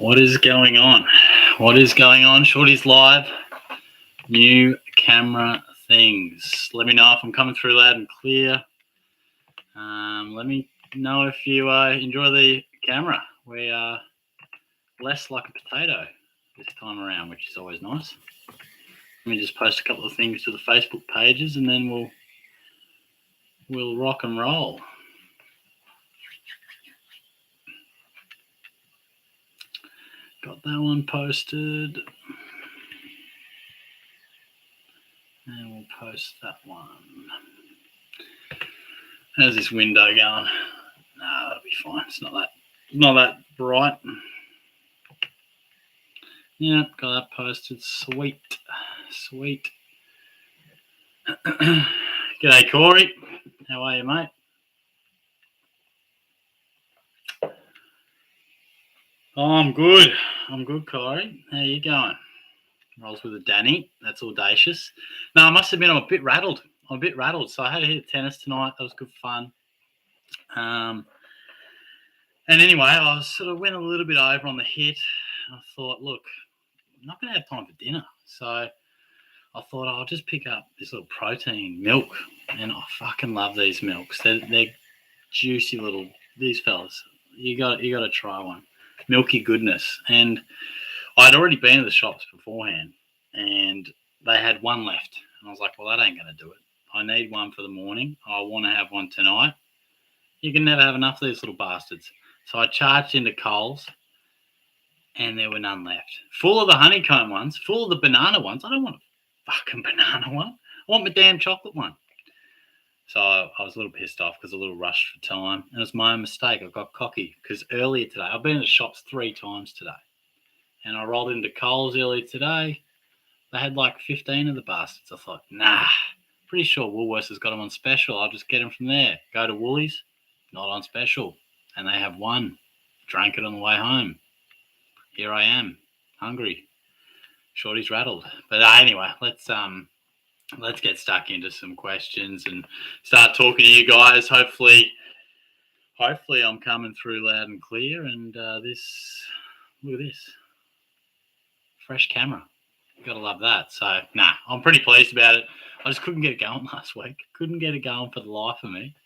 What is going on? What is going on? Shorty's live. New camera things. Let me know if I'm coming through loud and clear. Let me know if you enjoy the camera. We are less like a potato this time around, which is always nice. Let me just post a couple of things to the Facebook pages, and then we'll rock and roll. Got that one posted. And we'll post that one. How's this window going? No, that'll be fine. It's not that bright. Yeah, got that posted. Sweet. G'day, Corey. How are you, mate? Oh, I'm good, Corey. How you going? Rolls with a Danny. That's audacious. No, I must admit I'm a bit rattled. So I had to hit tennis tonight. That was good fun. And anyway, I went a little bit over on the hit. I thought, look, I'm not going to have time for dinner. So I thought I'll just pick up this little protein milk. And I fucking love these milks. They're juicy little, these fellas. You got to try one. Milky goodness. And I'd already been to the shops beforehand, and they had one left. And I was like, well, that ain't going to do it. I need one for the morning. I want to have one tonight. You can never have enough of these little bastards. So I charged into Coles, and there were none left. Full of the honeycomb ones, full of the banana ones. I don't want a fucking banana one. I want my damn chocolate one. So I was a little pissed off because I was a little rushed for time. And it was my own mistake. I got cocky because earlier today, I've been to the shops 3 times today. And I rolled into Coles earlier today. They had like 15 of the bastards. I thought, nah, pretty sure Woolworths has got them on special. I'll just get them from there. Go to Woolies, not on special. And they have one. Drank it on the way home. Here I am, hungry. Shorty's rattled. But anyway, let's get stuck into some questions and start talking to you guys. Hopefully I'm coming through loud and clear. And look at this. Fresh camera. You gotta love that. So, I'm pretty pleased about it. I just couldn't get it going last week. Couldn't get it going for the life of me.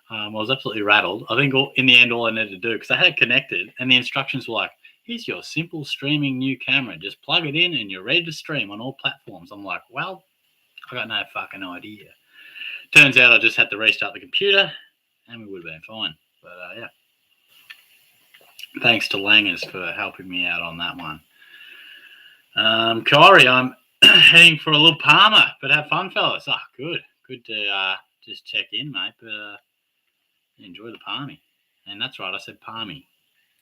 I was absolutely rattled. I think in the end, all I needed to do, because I had it connected, and the instructions were like, here's your simple streaming new camera. Just plug it in and you're ready to stream on all platforms. I'm like, well, I got no fucking idea. Turns out I just had to restart the computer, and we would have been fine. But, yeah. Thanks to Langers for helping me out on that one. Corey, I'm heading for a little Palmer, but have fun, fellas. Oh, good to just check in, mate. But enjoy the Palmy, and that's right, I said Palmy.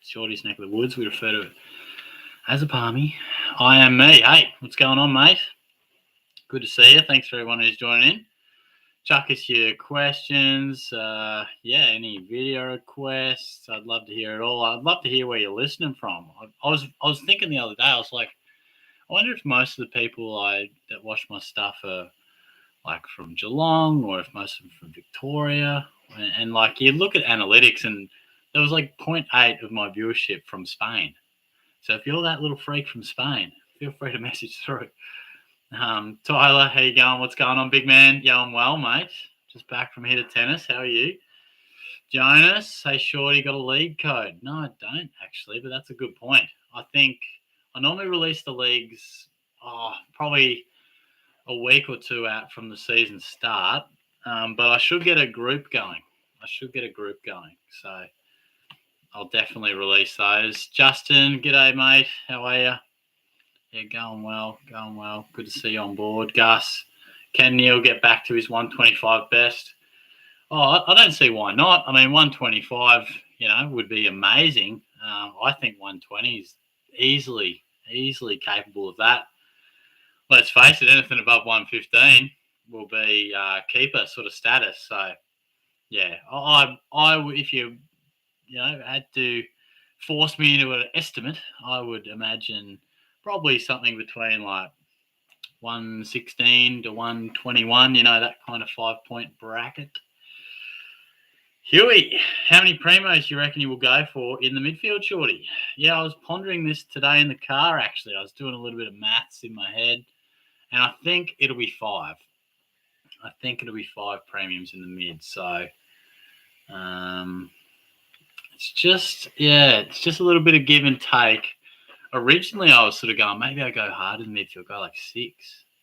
Shorty's neck of the woods. We refer to it as a Palmy. I am me. Hey, what's going on, mate? Good to see you. Thanks for everyone who's joining in. Chuck us your questions. Any video requests. I'd love to hear it all. I'd love to hear where you're listening from. I was thinking the other day. I was like, I wonder if most of the people that watch my stuff are like from Geelong, or if most of them are from Victoria. And like you look at analytics, and there was like 0.8 of my viewership from Spain. So if you're that little freak from Spain, feel free to message through. Tyler, how you going? What's going on, big man? Going well, mate. Just back from here to tennis. How are you? Jonas, hey, Shorty, got a league code? No, I don't actually, but that's a good point. I think I normally release the leagues probably a week or two out from the season start, but I should get a group going. So I'll definitely release those. Justin, g'day, mate. How are you? Yeah, going well. Good to see you on board. Gus, can Neil get back to his 125 best? Oh, I don't see why not. I mean, 125, would be amazing. I think 120 is easily capable of that. Let's face it, anything above 115 will be keeper sort of status. So, yeah, I if you had to force me into an estimate, I would imagine probably something between like 116 to 121. That kind of 5-point bracket. Huey, how many primos do you reckon you will go for in the midfield, Shorty? Yeah, I was pondering this today in the car, actually. I was doing a little bit of maths in my head, and I think it'll be 5. I think it'll be 5 premiums in the mid. So it's just a little bit of give and take. Originally, I was sort of going, maybe I go hard in the midfield, go like 6,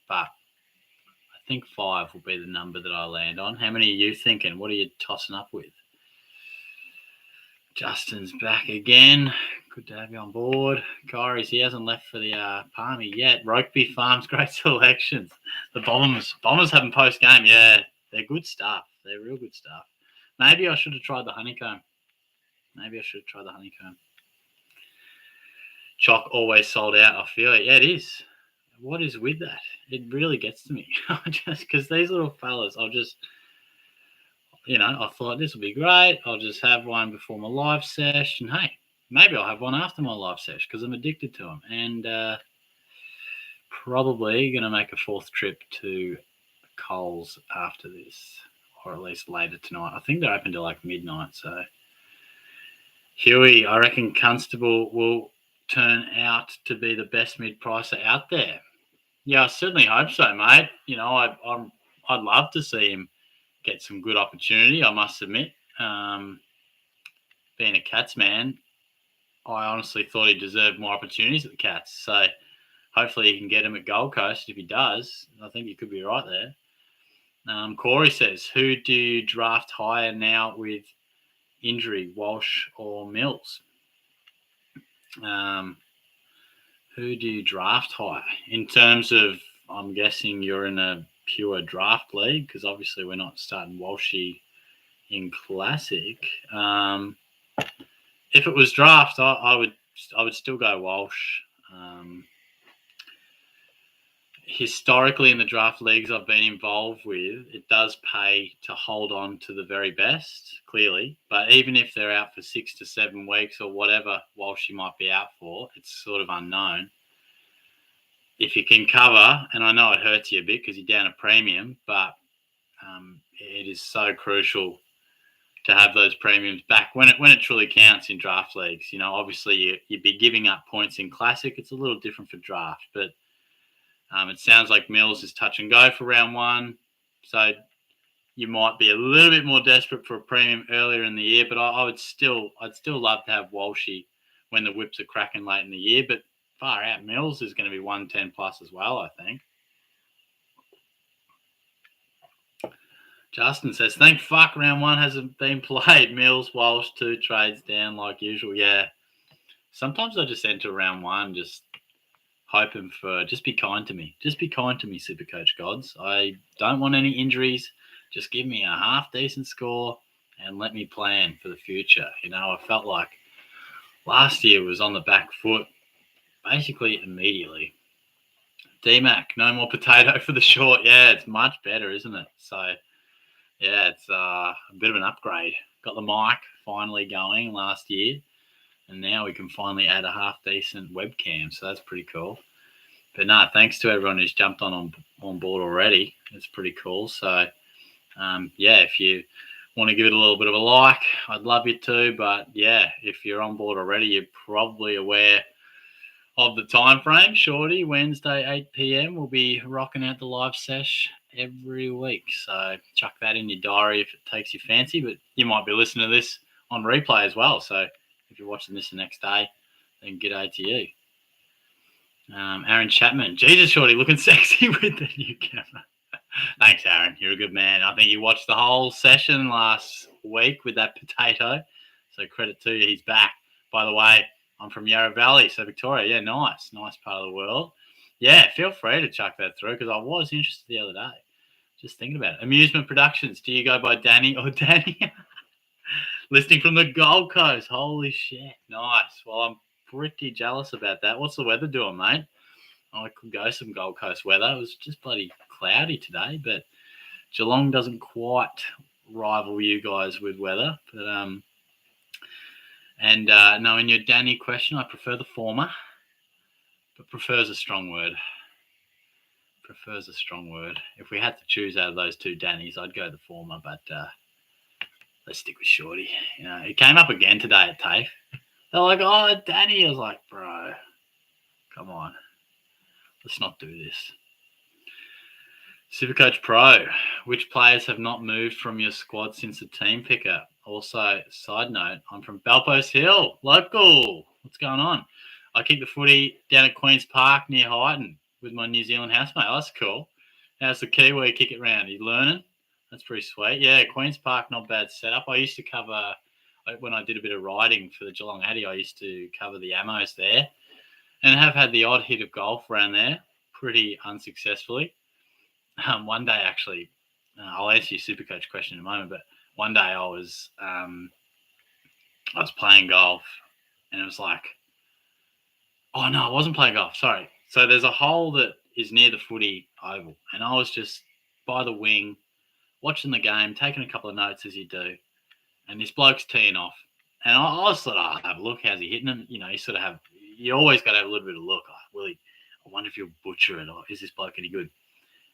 but I think 5 will be the number that I land on. How many are you thinking? What are you tossing up with? Justin's back again. Good to have you on board. Kyrie's, he hasn't left for the Palmy yet. Rugby Farms, great selections. The Bombers having post-game. Yeah, they're good stuff. They're real good stuff. Maybe I should have tried the honeycomb. Choc always sold out. I feel it. Yeah, it is. What is with that? It really gets to me. Just because these little fellas, I thought this will be great. I'll just have one before my live session. Hey, maybe I'll have one after my live session because I'm addicted to them. And probably going to make a 4th trip to Coles after this, or at least later tonight. I think they're open till like midnight. So, Huey, I reckon Constable will turn out to be the best mid-pricer out there. Yeah, I certainly hope so, mate. I'd love to see him get some good opportunity, I must admit. Being a Cats man, I honestly thought he deserved more opportunities at the Cats. So hopefully he can get him at Gold Coast. If he does, I think he could be right there. Corey says, who do you draft higher now with injury, Walsh or Mills? Who do you draft higher? In terms of, I'm guessing you're in a pure draft league because obviously we're not starting Walshy in Classic. If it was draft, I would still go Walsh. Historically, in the draft leagues I've been involved with, it does pay to hold on to the very best, clearly. But even if they're out for 6 to 7 weeks or whatever Walsh you might be out for, it's sort of unknown. If you can cover, and I know it hurts you a bit because you're down a premium, but it is so crucial to have those premiums back when it truly counts in draft leagues. Obviously you'd be giving up points in Classic. It's a little different for draft, but it sounds like Mills is touch and go for round 1. So you might be a little bit more desperate for a premium earlier in the year, but I'd still love to have Walshy when the whips are cracking late in the year. But far out, Mills is going to be 110 plus as well, I think. Justin says, thank fuck round 1 hasn't been played. Mills, Walsh, 2 trades down like usual. Yeah. Sometimes I just enter round 1 just hoping for, just be kind to me. Just be kind to me, SuperCoach gods. I don't want any injuries. Just give me a half decent score and let me plan for the future. I felt like last year was on the back foot basically immediately. D-Mac, no more potato for the short. Yeah, it's much better, isn't it? So, yeah, it's a bit of an upgrade. Got the mic finally going last year, and now we can finally add a half-decent webcam, so that's pretty cool. But no, thanks to everyone who's jumped on board already. It's pretty cool. So, if you want to give it a little bit of a like, I'd love you to. But, yeah, if you're on board already, you're probably aware of the time frame. Shorty, Wednesday, 8 p.m. We'll be rocking out the live sesh every week. So chuck that in your diary if it takes your fancy. But you might be listening to this on replay as well. So if you're watching this the next day, then g'day to you. Aaron Chapman. Jesus, Shorty, looking sexy with the new camera. Thanks, Aaron. You're a good man. I think you watched the whole session last week with that potato. So credit to you. He's back. By the way, I'm from Yarra Valley, so Victoria. Yeah, nice part of the world. Yeah, feel free to chuck that through because I was interested the other day. Just thinking about it. Amusement Productions. Do you go by Danny or Danny? Listing from the Gold Coast. Holy shit. Nice. Well, I'm pretty jealous about that. What's the weather doing, mate? I could go some Gold Coast weather. It was just bloody cloudy today, but Geelong doesn't quite rival you guys with weather. But knowing your Danny question, I prefer the former, but prefers a strong word. If we had to choose out of those 2 Dannys, I'd go the former, but let's stick with Shorty. You know, it came up again today at TAFE. They're like, oh, Danny. I was like, bro, come on. Let's not do this. SuperCoach Pro, which players have not moved from your squad since the team picker? Also, side note, I'm from Balpost Hill, local. What's going on? I kick the footy down at Queen's Park near Highton with my New Zealand housemate. Oh, that's cool. How's the Kiwi kick it round? Are you learning? That's pretty sweet. Yeah, Queen's Park, not bad setup. I used to cover, when I did a bit of riding for the Geelong Addy, I used to cover the Ammos there and have had the odd hit of golf around there pretty unsuccessfully. One day, actually, I'll answer your SuperCoach question in a moment, but one day I was playing golf and it was like, oh, no, I wasn't playing golf. Sorry. So there's a hole that is near the footy oval and I was just by the wing watching the game, taking a couple of notes as you do, and this bloke's teeing off. And I just thought, I'll have a look. How's he hitting him? You know, you always got to have a little bit of look. I wonder if he'll butcher it or is this bloke any good?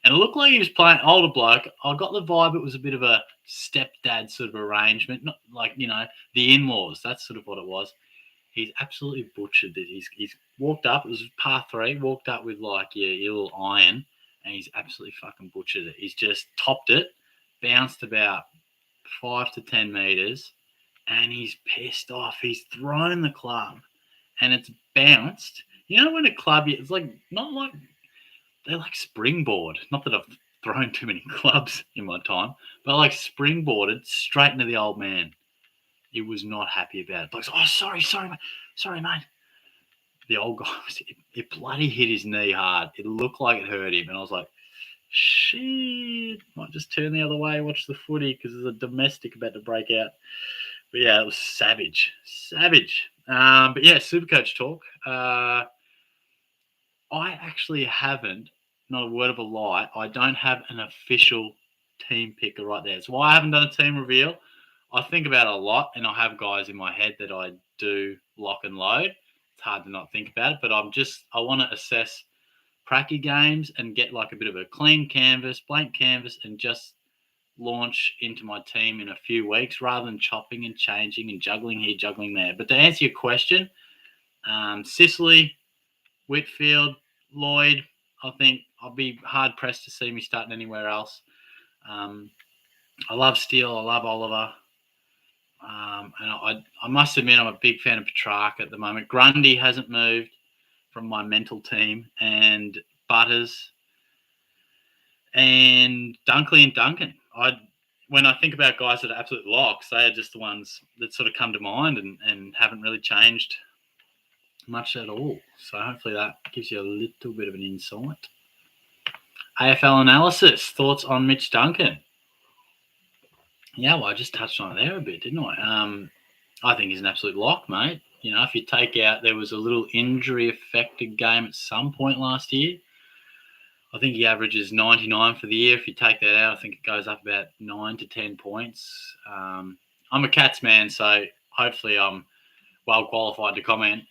And it looked like he was playing older bloke. I got the vibe it was a bit of a stepdad sort of arrangement, not like, you know, the in-laws. That's sort of what it was. He's absolutely butchered it. He's walked up. It was par 3. Walked up with like your little iron, and he's absolutely fucking butchered it. He's just topped it, bounced about 5 to 10 meters, and he's pissed off. He's thrown the club, and it's bounced. You know when a club, it's like not like. They're like springboard. Not that I've thrown too many clubs in my time, but like springboarded straight into the old man. He was not happy about it. Like, oh, sorry, mate. The old guy, it bloody hit his knee hard. It looked like it hurt him. And I was like, shit, might just turn the other way, watch the footy because there's a domestic about to break out. But yeah, it was savage. But yeah, SuperCoach talk. I actually haven't, not a word of a lie, I don't have an official team picker right there. That's why I haven't done a team reveal. I think about it a lot, and I have guys in my head that I do lock and load. It's hard to not think about it, but I want to assess pracky games and get like a bit of a clean canvas, blank canvas, and just launch into my team in a few weeks rather than chopping and changing and juggling here, juggling there. But to answer your question, Sicily, Whitfield, Lloyd, I think I'll be hard-pressed to see me starting anywhere else. I love Steele. I love Oliver. And I must admit I'm a big fan of Petrarch at the moment. Grundy hasn't moved from my mental team. And Butters and Dunkley and Duncan. When I think about guys that are absolute locks, they are just the ones that sort of come to mind and haven't really changed much at all. So hopefully that gives you a little bit of an insight. AFL analysis, thoughts on Mitch Duncan? Yeah, well, I just touched on it there a bit, didn't I? I think he's an absolute lock, mate. You know, if you take out, there was a little injury-affected game at some point last year. I think he averages 99 for the year. If you take that out, I think it goes up about 9 to 10 points. I'm a Cats man, so hopefully I'm well qualified to comment.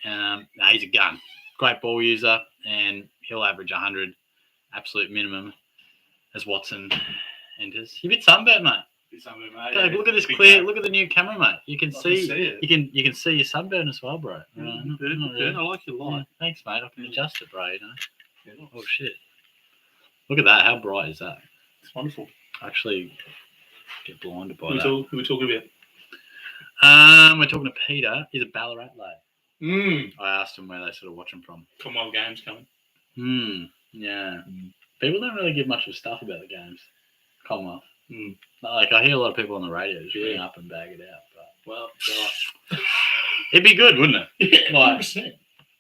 He's a gun. Great ball user, and he'll average 100 absolute minimum as Watson enters. You're a bit sunburnt, mate. Okay, look at this clear. Game. Look at the new camera, mate. You can see it. You can see your sunburn as well, bro. Not really. I like your light. Yeah, thanks, mate. I can adjust it, bro. You know. Yeah, oh shit! Look at that. How bright is that? It's wonderful. I actually get blinded by that. Who are we talking about? We're talking to Peter. He's a Ballarat lad. I asked him where they sort of watch him from. Commonwealth games coming. Yeah. People don't really give much of stuff about the games. Commonwealth. Like I hear a lot of people on the radio just ring up and bag it out. But well, it'd be good, wouldn't it? Yeah,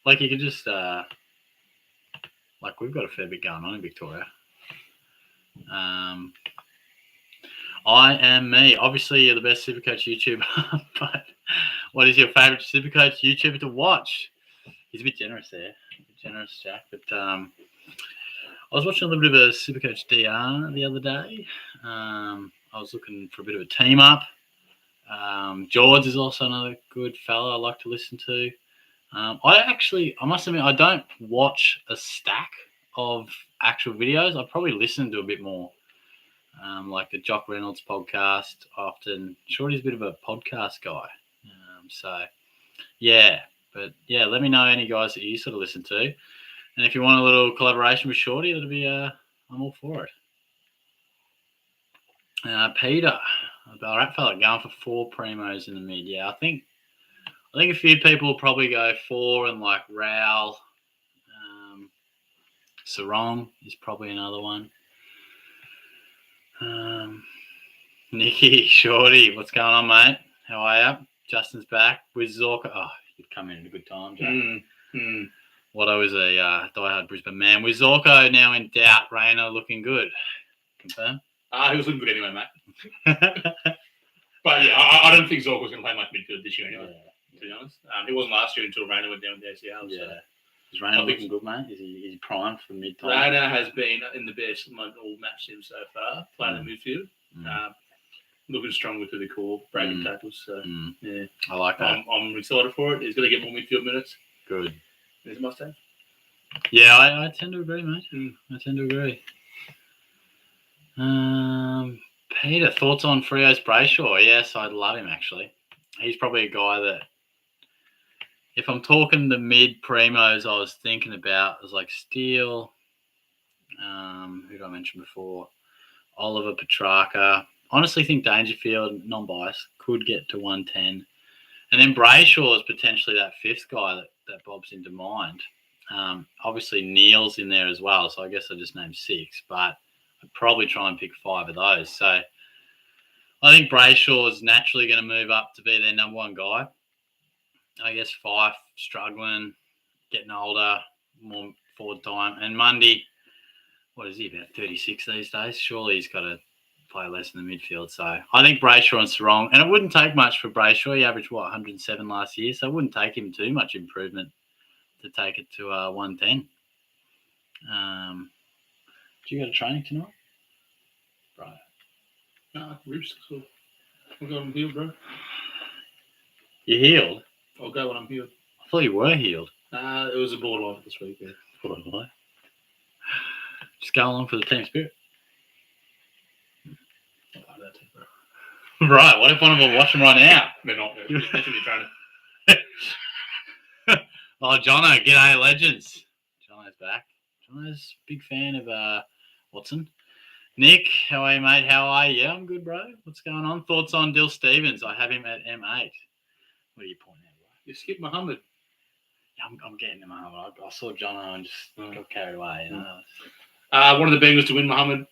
like you could just like we've got a fair bit going on in Victoria. I am me. Obviously, you're the best SuperCoach YouTuber, but what is your favourite SuperCoach YouTuber to watch? He's a bit generous there. Generous, Jack. But I was watching a little bit of a SuperCoach DR the other day. I was looking for a bit of a team up. George is also another good fella I like to listen to. I must admit, I don't watch a stack of actual videos. I probably listen to a bit more. like the Jock Reynolds podcast. Often, Shorty's a bit of a podcast guy. So, yeah. But, yeah, let me know any guys that you sort of listen to. And if you want a little collaboration with Shorty, that'll be, I'm all for it. Peter, a Ballarat fella, going for 4 primos in the mid. Yeah, I think a few people will probably go 4 and like Raoul. Sarong is probably another one. Nicky, Shorty, what's going on, mate? How are you? Justin's back with Zorka. Oh, you've come in at a good time, Jack. Watto is a diehard Brisbane man. With Zorko now in doubt, Rayner looking good. Confirm? He was looking good anyway, mate. But yeah, I don't think Zorko was going to play much midfield this year anyway, to be honest. He wasn't last year until Rayner went down with the ACL. Yeah. So. Is Rayner looking good, mate? Is he primed for mid-time? Rayner has been in the best all match him so far, playing in midfield. Looking strong through the core, breaking tackles. So, yeah. I like that. I'm excited for it. He's going to get more midfield minutes. Good. There's a must-have. Yeah, I tend to agree, mate. I tend to agree. Peter, thoughts on Frio's Brayshaw? Yes, I'd love him, actually. He's probably a guy that, if I'm talking the mid-primos I was thinking about, was like Steele, who did I mention before? Oliver Petrarca. Honestly think Dangerfield, non-biased, could get to 110. And then Brayshaw is potentially that 5th guy that bobs into mind. Obviously, Neil's in there as well, so I guess I just named 6, but I'd probably try and pick 5 of those. So I think Brayshaw is naturally going to move up to be their number 1 guy. I guess Fife struggling, getting older, more forward time. And Mundy, what is he, about 36 these days? Surely he's got to play less in the midfield. So I think Brayshaw and Sarong, and it wouldn't take much for Brayshaw. He averaged, 107 last year, so it wouldn't take him too much improvement to take it to 110. Do you go to training tonight? Right. Nah, ribs. So I'll go when I'm healed, bro. You healed? I'll go when I'm healed. I thought you were healed. It was a borderline this week, yeah. Borderline. Just go along for the team spirit. Right, what if one of them watching right now? They're not. They're definitely trying to. Oh, Jono, g'day, legends. Jono's back. Jono's a big fan of Watson. Nick, how are you, mate? How are you? Yeah, I'm good, bro. What's going on? Thoughts on Dill Stevens? I have him at M8. What are you pointing at, bro? You skipped Muhammad. I'm getting to Muhammad. I saw Jono and just got carried away. You know? One of the Bengals to win Muhammad.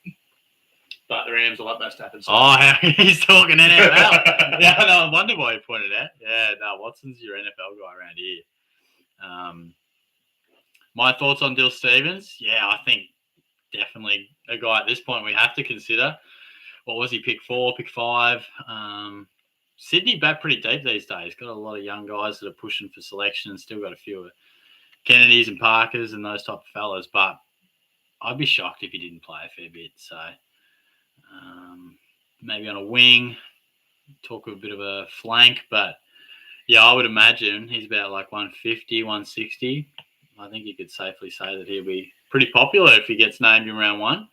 But the Rams are like best happen. So. Oh, he's talking NFL. Yeah, no, I wonder why he pointed out. Yeah, no, Watson's your NFL guy around here. My thoughts on Dill Stevens? Yeah, I think definitely a guy at this point we have to consider. What was he, pick 4, pick 5? Sydney bat pretty deep these days. Got a lot of young guys that are pushing for selection and still got a few Kennedys and Parkers and those type of fellas. But I'd be shocked if he didn't play a fair bit. So maybe on a wing, talk of a bit of a flank. But, yeah, I would imagine he's about like 150, 160. I think you could safely say that he'll be pretty popular if he gets named in round 1.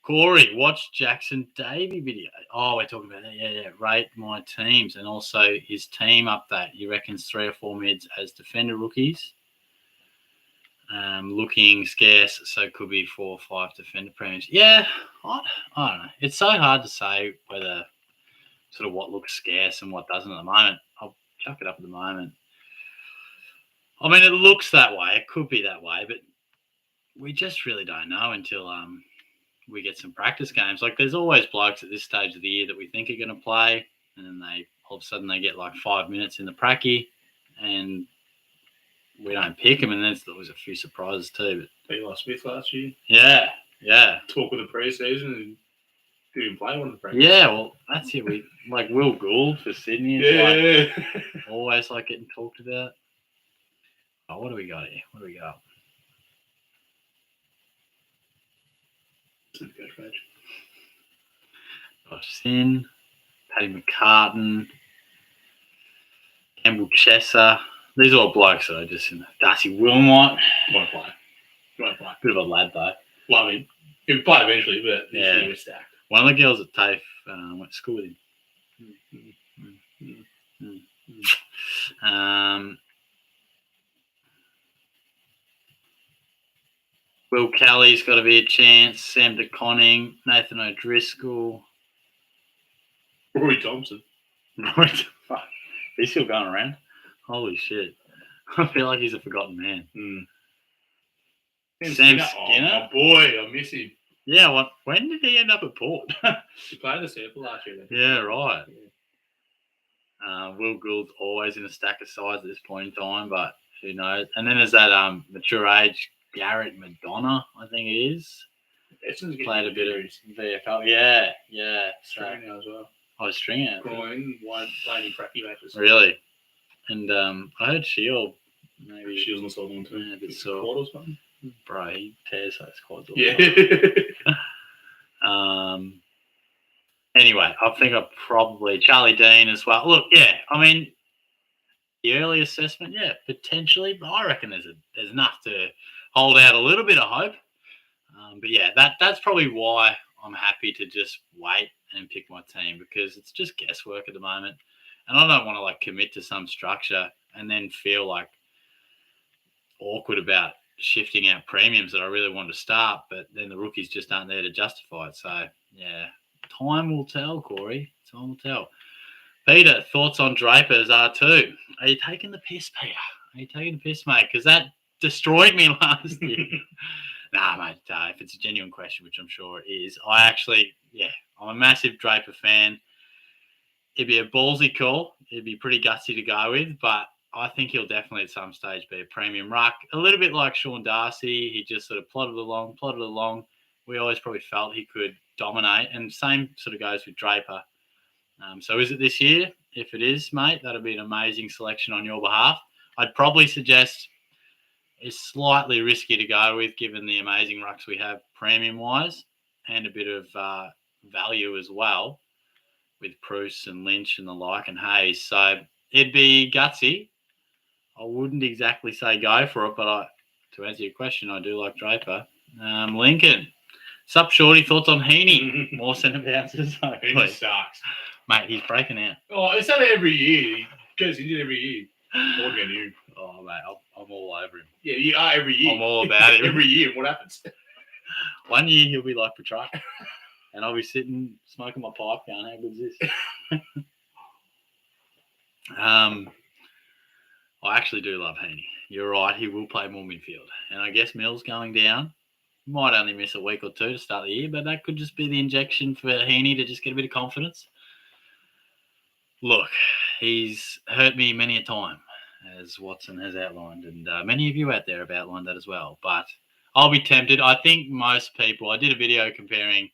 Corey, watch Jackson Davey video. Oh, we're talking about that. Yeah. Rate my teams and also his team update. He reckons 3 or 4 mids as defender rookies. Looking scarce, so it could be 4 or 5 defender premiums. Yeah, I don't know. It's so hard to say whether sort of what looks scarce and what doesn't at the moment. I'll chuck it up at the moment. I mean, it looks that way. It could be that way, but we just really don't know until we get some practice games. Like, there's always blokes at this stage of the year that we think are going to play, and then all of a sudden they get like 5 minutes in the pracky, and we don't pick them, and there was a few surprises too. But Eli Smith last year. Yeah. Talk with the pre-season and didn't play one of the practice. Yeah, well, that's it. We like Will Gould for Sydney. Yeah. Like, always like getting talked about. Oh, what do we got here? What do we got? Josh Sin, Paddy McCartan, Campbell Chesser. These are all blokes that I just in there. Darcy Wilmot. Won't play. Bit of a lad though. Well, I mean, he'll play eventually, but this year we're stacked. One of the girls at TAFE went to school with him. Will Kelly's got to be a chance. Sam DeConning, Nathan O'Driscoll. Roy Thompson. Right. Fuck. He's still going around. Holy shit. I feel like he's a forgotten man. Sam Skinner? Oh, boy, I miss him. Yeah, when did he end up at Port? He played the sample last year. Yeah, right. Will Gould's always in a stack of sides at this point in time, but who knows? And then there's that mature age Garrett Madonna, I think it is. Played a bit of VFL. Yeah. So, Stringer now as well. I was Stringer. Groin, one playing cracky matches. Really? And I heard Shield. Maybe Shield's not sold on too. Yeah, a bit sore. Quad or something? Bro, he tears those quads all Yeah. Anyway, I think I'll probably Charlie Dean as well. Look, yeah, I mean, the early assessment, yeah, potentially, but I reckon there's enough to hold out a little bit of hope. But yeah, that's probably why I'm happy to just wait and pick my team, because it's just guesswork at the moment, and I don't want to like commit to some structure and then feel like awkward about shifting out premiums that I really want to start, but then the rookies just aren't there to justify it. So yeah, time will tell, Corey. Time will tell. Peter, thoughts on Draper's R2? Are you taking the piss, Peter? Are you taking the piss, mate? Because that destroyed me last year. Nah, mate, if it's a genuine question, which I'm sure it is, I'm a massive Draper fan. It'd be a ballsy call. It'd be pretty gutsy to go with, but I think he'll definitely at some stage be a premium ruck. A little bit like Sean Darcy. He just sort of plodded along. We always probably felt he could dominate, and same sort of goes with Draper. So is it this year? If it is, mate, that'll be an amazing selection on your behalf. I'd probably suggest it's slightly risky to go with, given the amazing rucks we have premium-wise, and a bit of value as well with Bruce and Lynch and the like, and Hayes. So it'd be gutsy. I wouldn't exactly say go for it, but to answer your question, I do like Draper. Lincoln. Sup, Shorty? Thoughts on Heaney? More centre bounces. He sucks. Mate, he's breaking out. Oh, it's not every year. He goes injured every year. More than you. Oh, mate, I'm all over him. Yeah, you are every year. I'm all about it. Every year, what happens? One year he'll be like Petrarch, and I'll be sitting smoking my pipe going, how good is this? I actually do love Heaney. You're right, he will play more midfield. And I guess Mills going down. Might only miss a week or two to start the year, but that could just be the injection for Heaney to just get a bit of confidence. Look, he's hurt me many a time, as Watson has outlined, and many of you out there have outlined that as well. But I'll be tempted. I think most people, I did a video comparing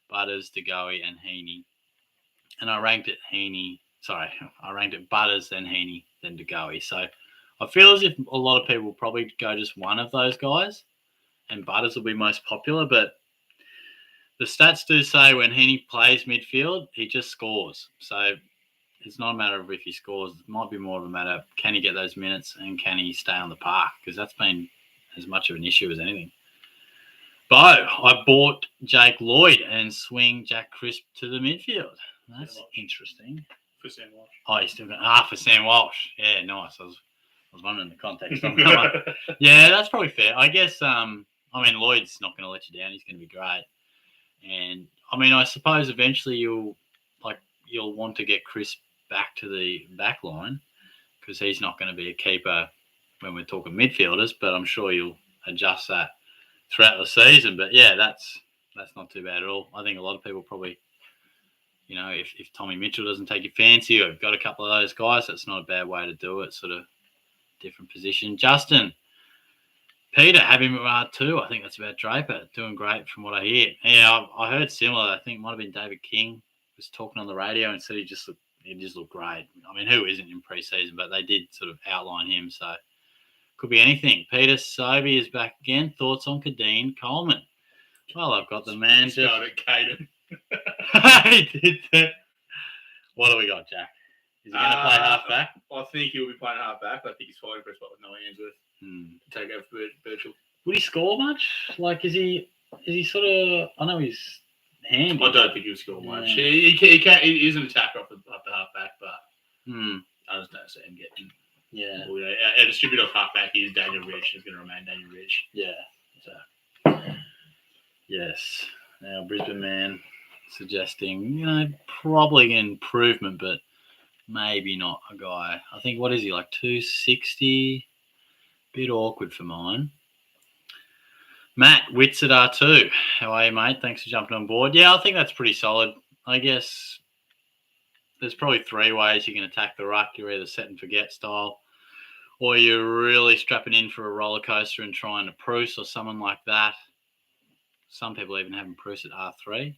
Butters, De Goey, and Heaney, and I ranked it Butters, then Heaney, then De Goey. So I feel as if a lot of people will probably go just one of those guys, and Butters will be most popular. But the stats do say when Heaney plays midfield, he just scores. So it's not a matter of if he scores. It might be more of a matter of can he get those minutes and can he stay on the park, because that's been as much of an issue as anything. Bo, I bought Jake Lloyd and swing Jack Crisp to the midfield. That's interesting. For Sam Walsh. Oh, he's still going. For Sam Walsh. Yeah, nice. I was wondering the context on that one. Yeah, that's probably fair. I guess, Lloyd's not going to let you down. He's going to be great. And, I suppose eventually you'll want to get Crisp back to the back line, because he's not going to be a keeper when we're talking midfielders, but I'm sure you'll adjust that throughout the season. But yeah, that's not too bad at all. I think a lot of people probably, if Tommy Mitchell doesn't take your fancy, or you've got a couple of those guys, that's not a bad way to do it. Sort of different position. Justin, Peter, have him at R2. I think that's about Draper. Doing great from what I hear. Yeah, I heard similar. I think it might have been David King was talking on the radio and said he just looked great. Who isn't in pre-season, but they did sort of outline him. So could be anything. Peter Sobey is back again. Thoughts on Kadeen Coleman? Well, I've got the man. He's got it, Caden. He did that. What do we got, Jack? Is he going to play half-back? I think he'll be playing half-back. I think he's fighting for a spot with no Ainsworth. Take over for Birchall. Would he score much? Like, is he sort of? I know he's handy. I don't think he'll score much. Yeah. He is an attacker off the halfback, but I just don't see him getting. Yeah. Well, a distributor of halfback is Daniel Rich. He's going to remain Daniel Rich. Yeah. So. Yes. Now, Brisbane man suggesting, probably an improvement, but maybe not a guy. I think, what is he, like 260? Bit awkward for mine. Matt, Wits at R2. How are you, mate? Thanks for jumping on board. Yeah, I think that's pretty solid. I guess there's probably three ways you can attack the ruck. You're either set and forget style, or you're really strapping in for a roller coaster and trying to Bruce or someone like that. Some people even have him Bruce at R3.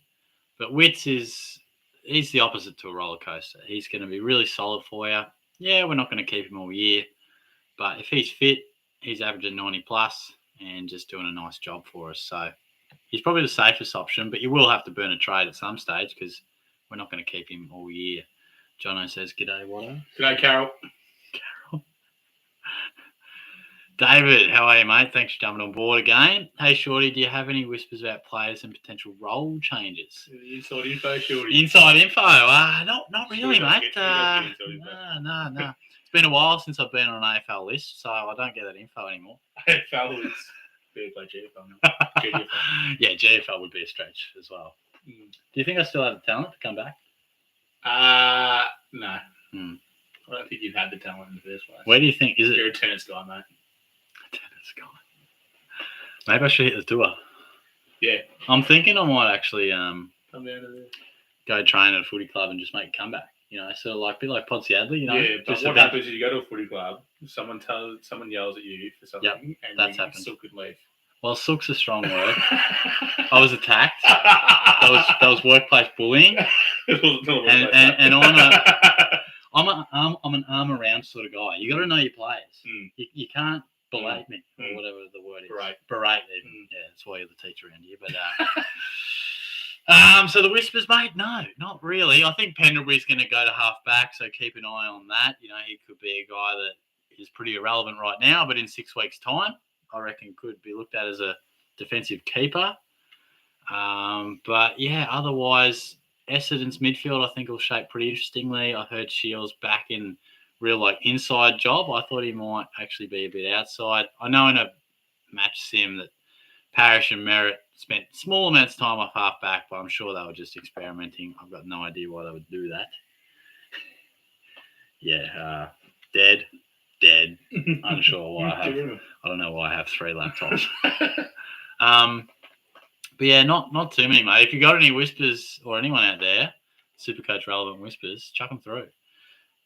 But Wits he's the opposite to a roller coaster. He's going to be really solid for you. Yeah, we're not going to keep him all year. But if he's fit, he's averaging 90 plus and just doing a nice job for us. So he's probably the safest option, but you will have to burn a trade at some stage because we're not going to keep him all year. Jono says, "G'day, Watto." G'day, Carol. David, how are you, mate? Thanks for jumping on board again. Hey, Shorty, do you have any whispers about players and potential role changes? Inside info, Shorty. Inside info? Not really, Sure, mate. No. No. It's been a while since I've been on an AFL list, so I don't get that info anymore. AFL is better play GFL. Yeah, GFL would be a stretch as well. Do you think I still have the talent to come back? No. I don't think you've had the talent in the first place. Where do you think? You're a tennis guy, mate. Tennis guy. Maybe I should hit the tour. Yeah. I'm thinking I might actually come down to there. Go train at a footy club and just make a comeback. Sort of like a bit like Podsy Adley, Yeah, but what happens is you go to a footy club, someone yells at you for something, and that's you happened. still could leave. Well, sook's a strong word. I was attacked. That was workplace bullying. And I'm an arm around sort of guy. You got to know your players. You can't berate me or whatever the word is. Berate even. Yeah, that's why you're the teacher around here. But so the whispers, mate. No, not really. I think Pendlebury's going to go to half back, so keep an eye on that. He could be a guy that is pretty irrelevant right now, but in 6 weeks' time, I reckon could be looked at as a defensive keeper. But yeah, otherwise, Essendon's midfield I think will shape pretty interestingly. I heard Shields back in real inside job. I thought he might actually be a bit outside. I know in a match sim that Parrish and Merritt spent small amounts of time off half back, but I'm sure they were just experimenting. I've got no idea why they would do that. Yeah, dead. Unsure why I don't know why I have 3 laptops. But yeah, not too many, mate. If you got any whispers or anyone out there, SuperCoach relevant whispers, chuck them through.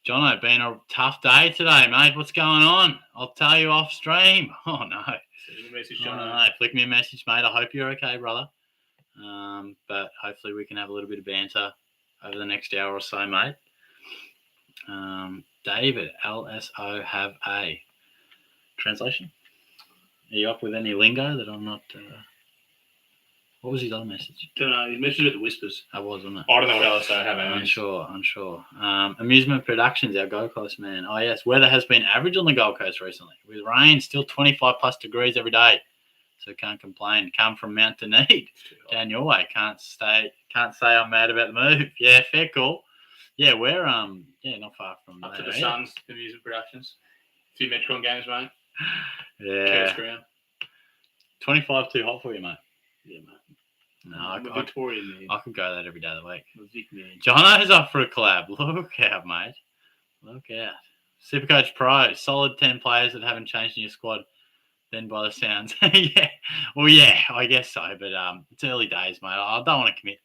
Jono, been a tough day today, mate. What's going on? I'll tell you off stream. Oh no. Send me a message, Jono. No. Flick me a message, mate. I hope you're okay, brother. But hopefully we can have a little bit of banter over the next hour or so, mate. David, LSO have a translation. Are you up with any lingo that I'm not? What was his other message? Don't know. He mentioned it at the whispers. I was, wasn't it? I don't know what else I have. Unsure. Amusement Productions, our Gold Coast man. Oh yes, weather has been average on the Gold Coast recently, with rain still 25 plus degrees every day. So can't complain. Come from Mount Dunedin down your way. Can't say I'm mad about the move. Yeah, fair call. Yeah, we're not far from up to the Suns, Amusement Productions. 2 Metron games, mate. Yeah. 25 too hot for you, mate. Yeah, mate. No, I could go that every day of the week. Vic, man. Jono's up for a collab. Look out, mate. Look out. SuperCoach Pro, solid 10 players that haven't changed in your squad. Then by the sounds, yeah. Well, yeah, I guess so. But it's early days, mate. I don't want to commit.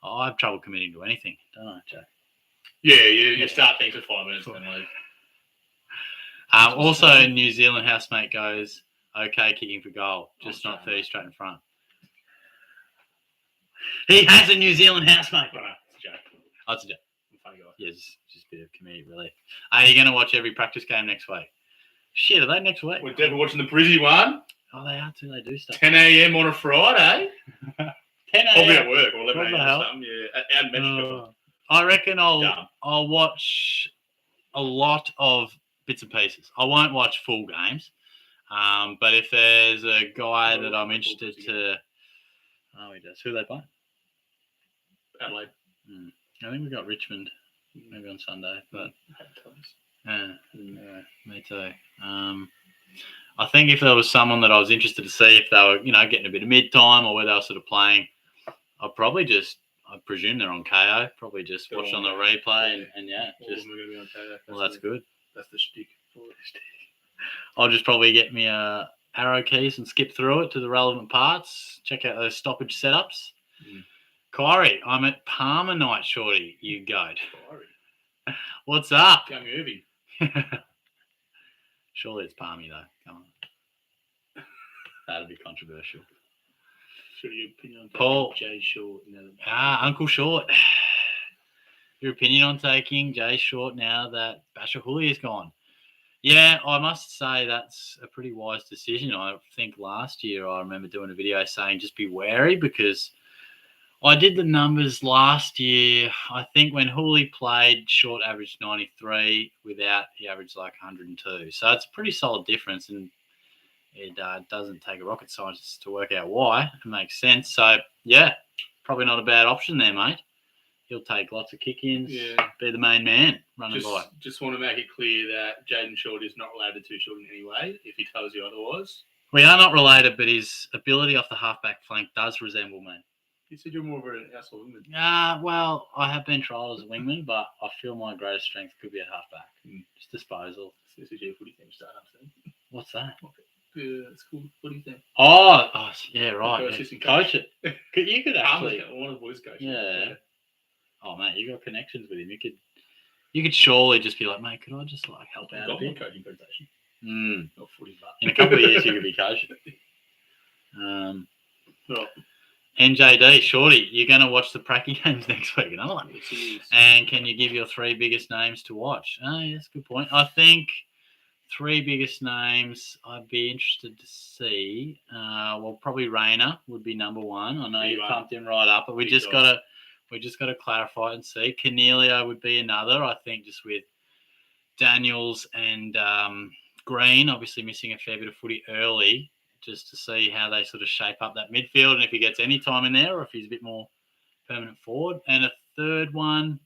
I have trouble committing to anything, don't I, Jack? Yeah, you start things for 5 minutes and then leave. Also, New Zealand housemate goes, okay, kicking for goal, just not 30 straight in front. He has a New Zealand housemate. Oh, no, it's a joke. Oh, it's a joke. Funny guy. Yeah, just a bit of comedic relief. Are you going to watch every practice game next week? Shit, are they next week? We're definitely watching the Brizzy one. Oh, they are too. They do stuff. 10 a.m. on a Friday. 10 a.m. Probably at work or 11 a.m. or something. Yeah, at Metro. I reckon I'll watch a lot of bits and pieces. I won't watch full games. But if there's a guy that I'm interested to... Oh, he does. Who are they playing? Adelaide. I think we got Richmond maybe on Sunday, but yeah, me too. I think if there was someone that I was interested to see if they were, getting a bit of mid-time or where they were sort of playing, I presume they're on KO, probably just watch on the replay and all of them are going to be on KO. Well, that's good. That's the shtick. I'll just probably get me arrow keys and skip through it to the relevant parts, check out those stoppage setups. Kyrie, I'm at Palmer night, Shorty. You goat. What's up? Young Irving. Surely it's Palmy, though. Come on. That'd be controversial. Sure, your opinion on Paul. Jay Short? Uncle Short. Your opinion on taking Jay Short now that Basher Hooley is gone? Yeah, I must say that's a pretty wise decision. I think last year I remember doing a video saying just be wary because I did the numbers last year. I think when Hooley played, Short averaged 93. Without, he averaged like 102. So it's a pretty solid difference, and it doesn't take a rocket scientist to work out why. It makes sense. So, yeah, probably not a bad option there, mate. He'll take lots of kick-ins, be the main man running by. Just want to make it clear that Jaden Short is not related to Short in any way, if he tells you otherwise. We are not related, but his ability off the halfback flank does resemble me. You said you're more of an asshole wingman. Well, I have been trialled as a wingman, but I feel my greatest strength could be at halfback. Just disposal. This is your footy team startup. What's that? It's called footy team. Oh, yeah, right. Assistant coach it. You could actually. One of the boys coach. Yeah. Oh, mate, you got connections with him. You could surely just be like, mate, could I just help out a bit? Coaching presentation. Not footy, but in a couple of years you could be coaching. NJD, Shorty, you're going to watch the Pracky games next week, another one. And can you give your 3 biggest names to watch? Oh, yeah, that's a good point. I think 3 biggest names I'd be interested to see. Probably Rayner would be number 1. I know you pumped him right up, but we just got to clarify and see. Cornelia would be another. I think just with Daniels and Green, obviously missing a fair bit of footy early, just to see how they sort of shape up that midfield and if he gets any time in there or if he's a bit more permanent forward. And a third one,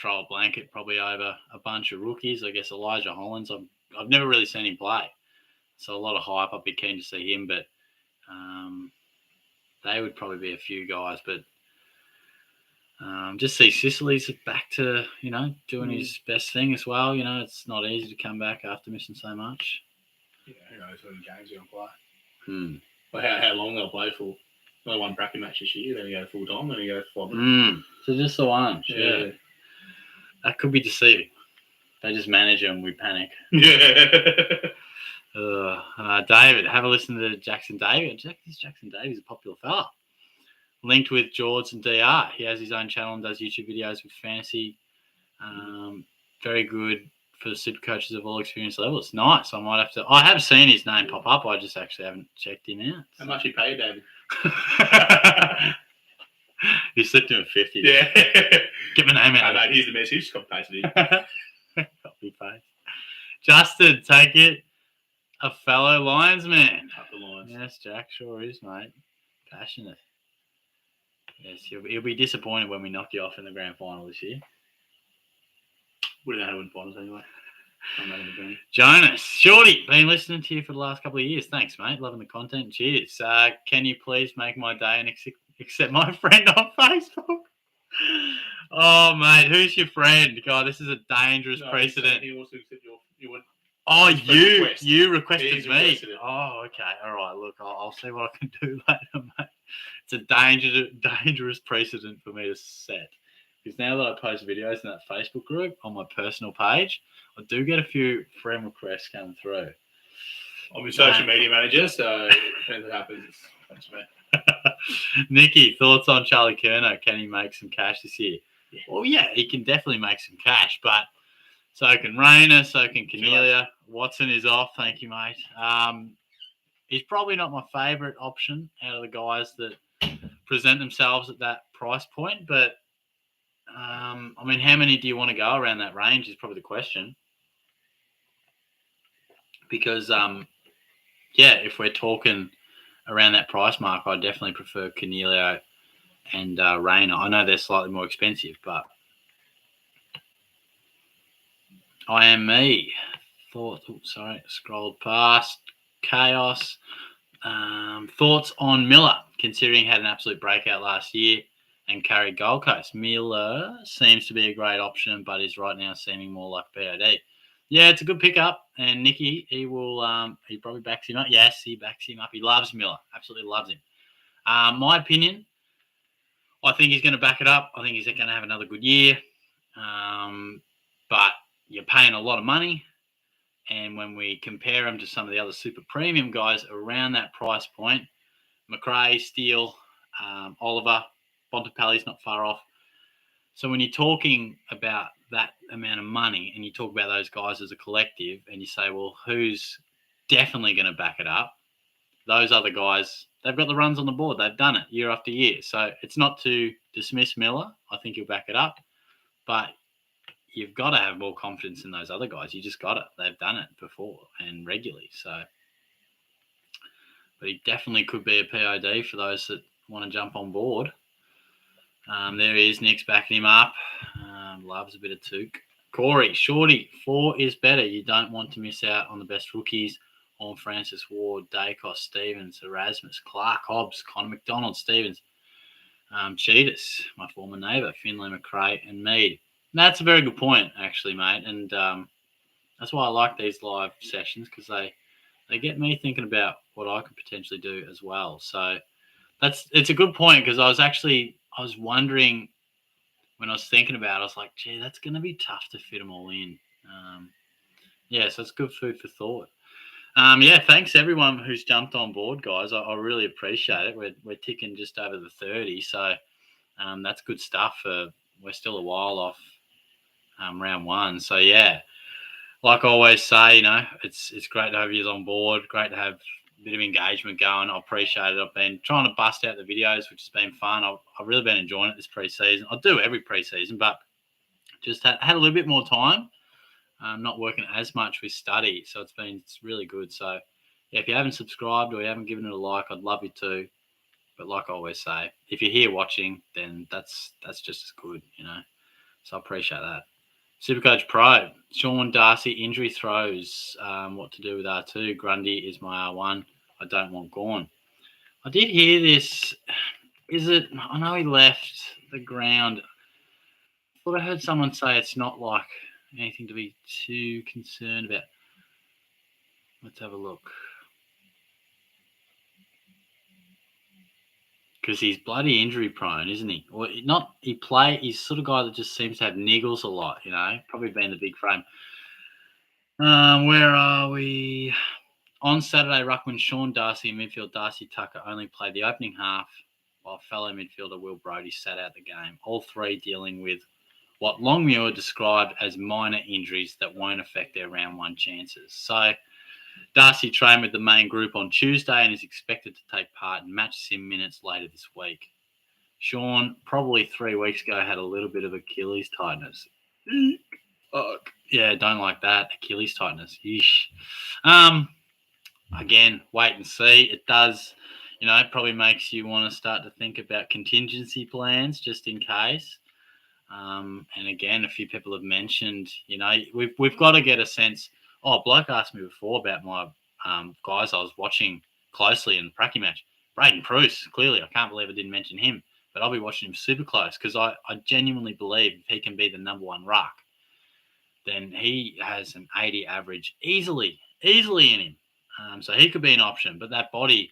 throw a blanket probably over a bunch of rookies. I guess Elijah Hollins. I've never really seen him play, so a lot of hype. I'd be keen to see him, but they would probably be a few guys. But just see Sicily's back to doing his best thing as well. It's not easy to come back after missing so much. Yeah, who knows how many games they're going to play. But how long they'll play for. Only one bracket match this year, then you go full time, then you go 5 minutes. So just the one. Yeah. That could be deceiving. They just manage them, we panic. Yeah. David, have a listen to Jackson David. Jackson David's a popular fella. Linked with George and DR. He has his own channel and does YouTube videos with fantasy. Very good for the super coaches of all experience levels. Nice. I have seen his name pop up. I just actually haven't checked him out. How much you paid, David? He slipped him a 50. Yeah. Get my name out. Mate, here's the message. Copy pasted it. Copy paste. Justin, take it. A fellow Lions man. Up the Lions. Yes, Jack sure is, mate. Passionate. Yes, he'll be disappointed when we knock you off in the grand final this year. We don't know how to win finals anyway. I'm not going to Jonas, Shorty, been listening to you for the last couple of years. Thanks, mate. Loving the content. Cheers. Can you please make my day and accept my friend on Facebook? Oh, mate, who's your friend? God, this is a dangerous precedent. He wants to accept your Oh, request. You requested me. Requested it. Oh, okay. All right. Look, I'll see what I can do later, mate. It's a dangerous precedent for me to set. Because now that I post videos in that Facebook group on my personal page, I do get a few friend requests coming through. I'm your social media manager, so if anything happens, thanks, man. Nikki, thoughts on Charlie Curnow? Can he make some cash this year? Yeah. Well, yeah, he can definitely make some cash, but so can Rayner, so can Cornelia. Watson is off. Thank you, mate. He's probably not my favourite option out of the guys that present themselves at that price point, but how many do you want to go around that range is probably the question. Because, if we're talking around that price mark, I definitely prefer Cornelio and Rayner. I know they're slightly more expensive, but I am me. Scrolled past. Chaos. Thoughts on Miller, considering he had an absolute breakout last year and carried Gold Coast. Miller seems to be a great option, but is right now seeming more like POD. Yeah, it's a good pickup, and Nicky, he will, he probably backs him up. Yes, he backs him up. He loves Miller, absolutely loves him. My opinion, I think he's going to back it up. I think he's going to have another good year, but you're paying a lot of money. And when we compare him to some of the other super premium guys around that price point, McRae, Steele, Oliver, Bontempelli's not far off. So when you're talking about that amount of money and you talk about those guys as a collective and you say, well, who's definitely going to back it up? Those other guys, they've got the runs on the board. They've done it year after year. So it's not to dismiss Miller. I think he'll back it up. But you've got to have more confidence in those other guys. You just got it. They've done it before and regularly. So, but he definitely could be a POD for those that want to jump on board. There he is. Nick's backing him up. Loves a bit of toque. Corey, Shorty, 4 is better. You don't want to miss out on the best rookies. On Francis Ward, Dacos, Stevens, Erasmus, Clark, Hobbs, Connor McDonald, Stevens, Cheetahs, my former neighbour, Finlay, McRae, and Mead. And that's a very good point, actually, mate. And that's why I like these live sessions, because they get me thinking about what I could potentially do as well. So it's a good point, because I was wondering when I was thinking about it, I was like, gee, that's going to be tough to fit them all in. So it's good food for thought. Thanks everyone who's jumped on board, guys. I really appreciate it. We're ticking just over the 30, so that's good stuff. We're still a while off round 1, so yeah. Like I always say, it's great to have you on board. Great to have a bit of engagement going. I appreciate it. I've been trying to bust out the videos, which has been fun. I've really been enjoying it this pre-season. I do every pre-season, but just had a little bit more time. Not working as much with study, so it's really good. So, yeah, if you haven't subscribed or you haven't given it a like, I'd love you to. But like I always say, if you're here watching, then that's just as good, So I appreciate that. SuperCoach Pro, Sean Darcy, injury throws. What to do with R2? Grundy is my R1. I don't want Gorn. I did hear this. I know he left the ground. I thought I heard someone say it's not like anything to be too concerned about. Let's have a look. Because he's bloody injury prone, isn't he? Or not? He's sort of guy that just seems to have niggles a lot. Probably being the big frame. Where are we? On Saturday, ruckman Sean Darcy in midfield. Darcy Tucker only played the opening half, while fellow midfielder Will Brodie sat out the game. All three dealing with what Longmuir described as minor injuries that won't affect their round 1 chances. So Darcy trained with the main group on Tuesday and is expected to take part in match sim minutes later this week. Sean, probably 3 weeks ago, had a little bit of Achilles tightness. Yeah, don't like that. Achilles tightness. Yeesh. Again, wait and see. It does, it probably makes you want to start to think about contingency plans just in case. And again, a few people have mentioned, we've got to get a sense. Oh, bloke asked me before about my guys I was watching closely in the Pracky match. Braden Pruce, clearly, I can't believe I didn't mention him, but I'll be watching him super close because I genuinely believe if he can be the number 1 ruck, then he has an 80 average easily in him. So he could be an option, but that body,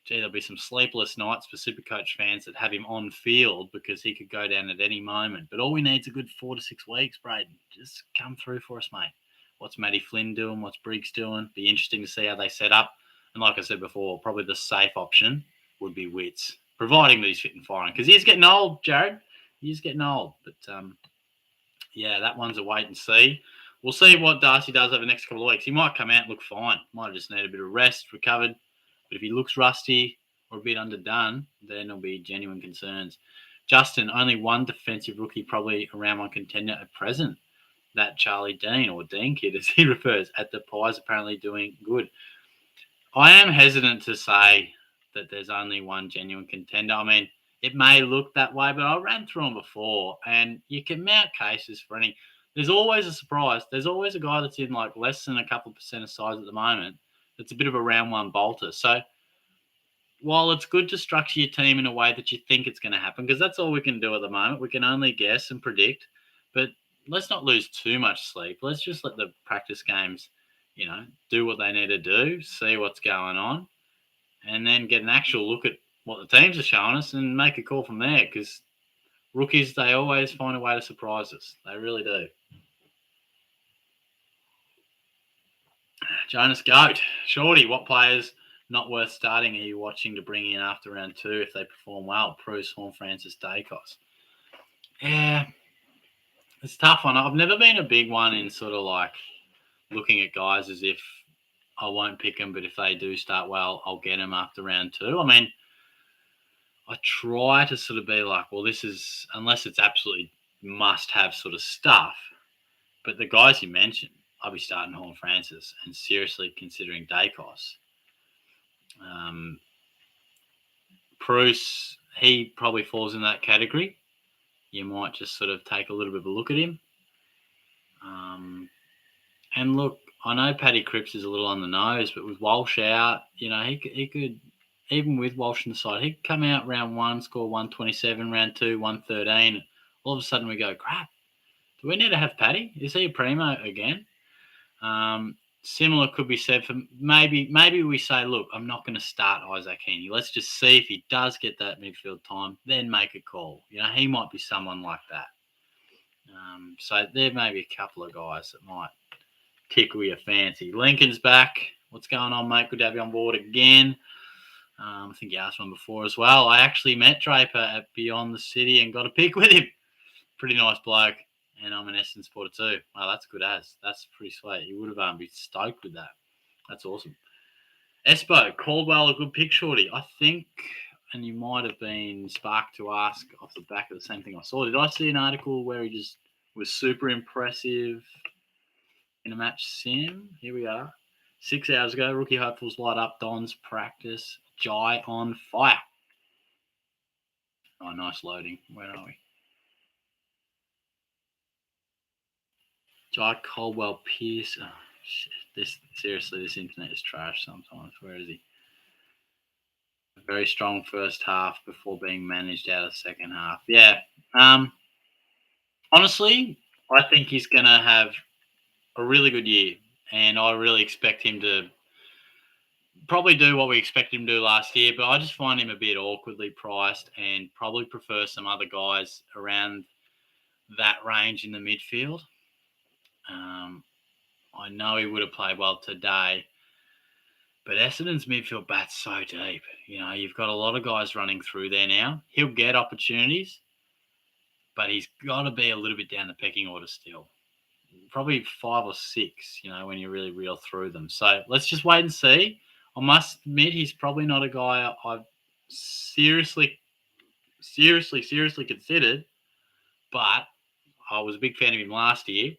there'll be some sleepless nights for SuperCoach fans that have him on field because he could go down at any moment. But all we need is a good 4 to 6 weeks, Braden. Just come through for us, mate. What's Matty Flynn doing? What's Briggs doing? Be interesting to see how they set up. And like I said before, probably the safe option would be Wits, providing that he's fit and firing. Because he's getting old, Jared. He's getting old. But, that one's a wait and see. We'll see what Darcy does over the next couple of weeks. He might come out and look fine. Might just need a bit of rest, recovered. But if he looks rusty or a bit underdone, then there'll be genuine concerns. Justin, only one defensive rookie probably around 1 contender at present. That Charlie Dean, or Dean Kid as he refers, at the Pies apparently doing good. I am hesitant to say that there's only one genuine contender. I mean, it may look that way, but I ran through them before, and you can mount cases for any. There's always a surprise. There's always a guy that's in like less than a couple % of size at the moment that's a bit of a round one bolter. So while it's good to structure your team in a way that you think it's going to happen, because that's all we can do at the moment. We can only guess and predict, but let's not lose too much sleep. Let's just let the practice games, do what they need to do, see what's going on, and then get an actual look at what the teams are showing us and make a call from there, because rookies, they always find a way to surprise us. They really do. Jonas Goat. Shorty, what players not worth starting are you watching to bring in after round 2 if they perform well? Bruce, Horn, Francis, Dacos. Yeah, it's a tough one. I've never been a big one in sort of like looking at guys as if I won't pick them, but if they do start well, I'll get them after round 2. I mean, I try to sort of be like, well, this is, unless it's absolutely must-have sort of stuff, but the guys you mentioned, I'll be starting Horn Francis and seriously considering Dacos. Bruce, he probably falls in that category. You might just sort of take a little bit of a look at him. And look, I know Paddy Cripps is a little on the nose, but with Walsh out, he could, even with Walsh on the side, he could come out round 1, score 127, round 2, 113. All of a sudden we go, crap, do we need to have Paddy? Is he a primo again? Similar could be said for maybe we say, look, I'm not going to start Isaac Heaney. Let's just see if he does get that midfield time, then make a call. He might be someone like that. So there may be a couple of guys that might tickle your fancy. Lincoln's back. What's going on, mate? Good to have you on board again. I think you asked one before as well. I actually met Draper at Beyond the City and got a pic with him. Pretty nice bloke. And I'm an Essendon supporter too. Wow, that's good as. That's pretty sweet. You would have been stoked with that. That's awesome. Espo, Caldwell, a good pick, Shorty. I think, and you might have been sparked to ask off the back of the same thing I saw. Did I see an article where he just was super impressive in a match sim? Here we are. 6 hours ago, rookie hopefuls light up Don's practice. Jai on fire. Oh, nice loading. Where are we? Jai Caldwell Pierce. Oh, shit. This internet is trash sometimes. Where is he? A very strong first half before being managed out of the second half. Yeah. Honestly, I think he's going to have a really good year, and I really expect him to probably do what we expected him to do last year, but I just find him a bit awkwardly priced and probably prefer some other guys around that range in the midfield. I know he would have played well today, but Essendon's midfield bat's so deep. You've got a lot of guys running through there now. He'll get opportunities, but he's got to be a little bit down the pecking order still. Probably 5 or 6, when you really reel through them. So let's just wait and see. I must admit, he's probably not a guy I've seriously considered, but I was a big fan of him last year.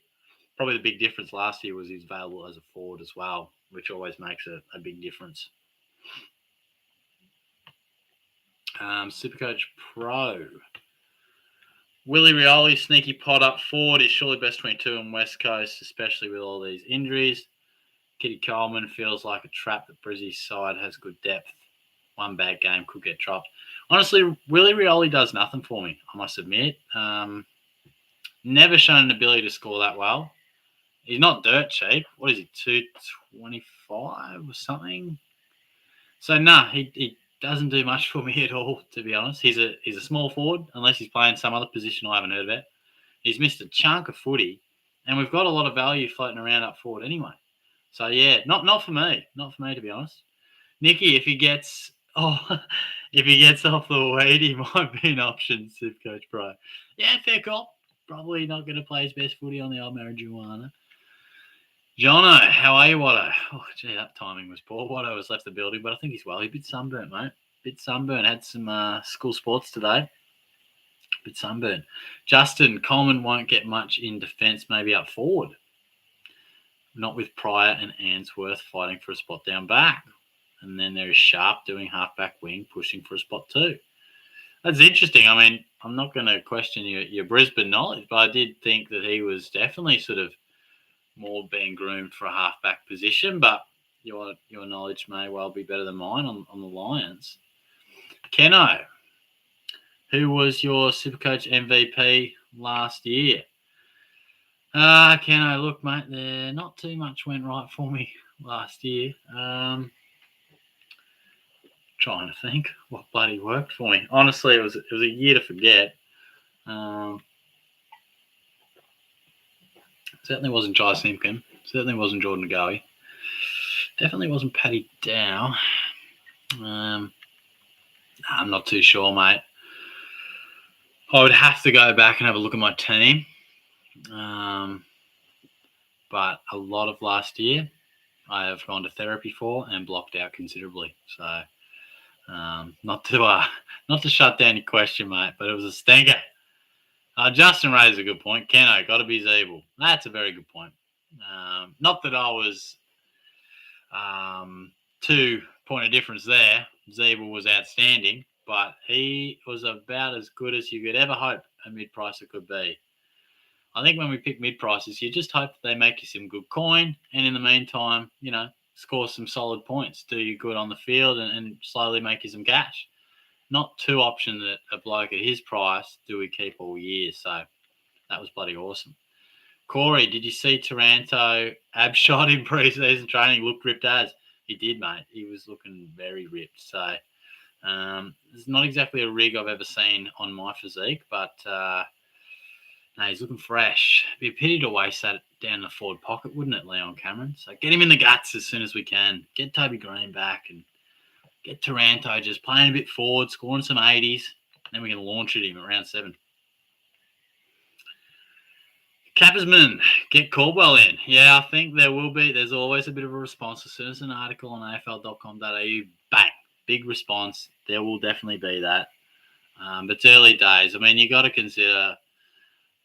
Probably the big difference last year was he's available as a forward as well, which always makes a big difference. Supercoach Pro. Willie Rioli, sneaky pot up forward, is surely best 22 on West Coast, especially with all these injuries. Kitty Coleman feels like a trap that Brizzy's side has good depth. One bad game could get dropped. Honestly, Willie Rioli does nothing for me, I must admit. Never shown an ability to score that well. He's not dirt cheap. What is he, 225 or something? So, he doesn't do much for me at all, to be honest. He's a small forward, unless he's playing some other position I haven't heard about. He's missed a chunk of footy, and we've got a lot of value floating around up forward anyway. So, yeah, not for me. Not for me, to be honest. Nicky, if he gets off the weed, he might be an option, Supercoach Pro. Yeah, fair call. Probably not going to play his best footy on the old marijuana. Jono, how are you, Watto? Oh, gee, that timing was poor. Watto has left the building, but I think he's well. He's a bit sunburnt, mate. Bit sunburnt. Had some school sports today. Bit sunburnt. Justin, Coleman won't get much in defence, maybe up forward. Not with Pryor and Answorth fighting for a spot down back. And then there is Sharp doing halfback wing, pushing for a spot too. That's interesting. I mean, I'm not going to question your Brisbane knowledge, but I did think that he was definitely sort of more being groomed for a halfback position. But your knowledge may well be better than mine on the Lions. Keno, who was your SuperCoach MVP last year? Keno, look, mate, there not too much went right for me last year. Trying to think what bloody worked for me. Honestly, it was a year to forget. Certainly wasn't Jai Simpkin. Certainly wasn't Jordan Goey. Definitely wasn't Paddy Dow. I'm not too sure, mate. I would have to go back and have a look at my team. But a lot of last year, I have gone to therapy for and blocked out considerably. So, not to shut down your question, mate, but it was a stinker. Justin raised a good point. Keno, got to be Zeeble. That's a very good point. Not that I was 2 point of difference there. Zeeble was outstanding, but he was about as good as you could ever hope a mid-pricer could be. I think when we pick mid-prices, you just hope that they make you some good coin, and in the meantime, score some solid points, do you good on the field, and slowly make you some cash. Not too option that a bloke at his price do we keep all year. So that was bloody awesome. Corey, did you see Taranto ab shot in pre-season training? Looked ripped as. He did, mate. He was looking very ripped. So it's not exactly a rig I've ever seen on my physique, but no, he's looking fresh. It'd be a pity to waste that down the forward pocket, wouldn't it, Leon Cameron? So get him in the guts as soon as we can. Get Toby Green back and get Taranto just playing a bit forward, scoring some 80s. Then we can launch at him at round 7. Cappersman, get Caldwell in. Yeah, I think there will be. There's always a bit of a response. As soon as an article on afl.com.au, bang, big response. There will definitely be that. But it's early days. I mean, you got to consider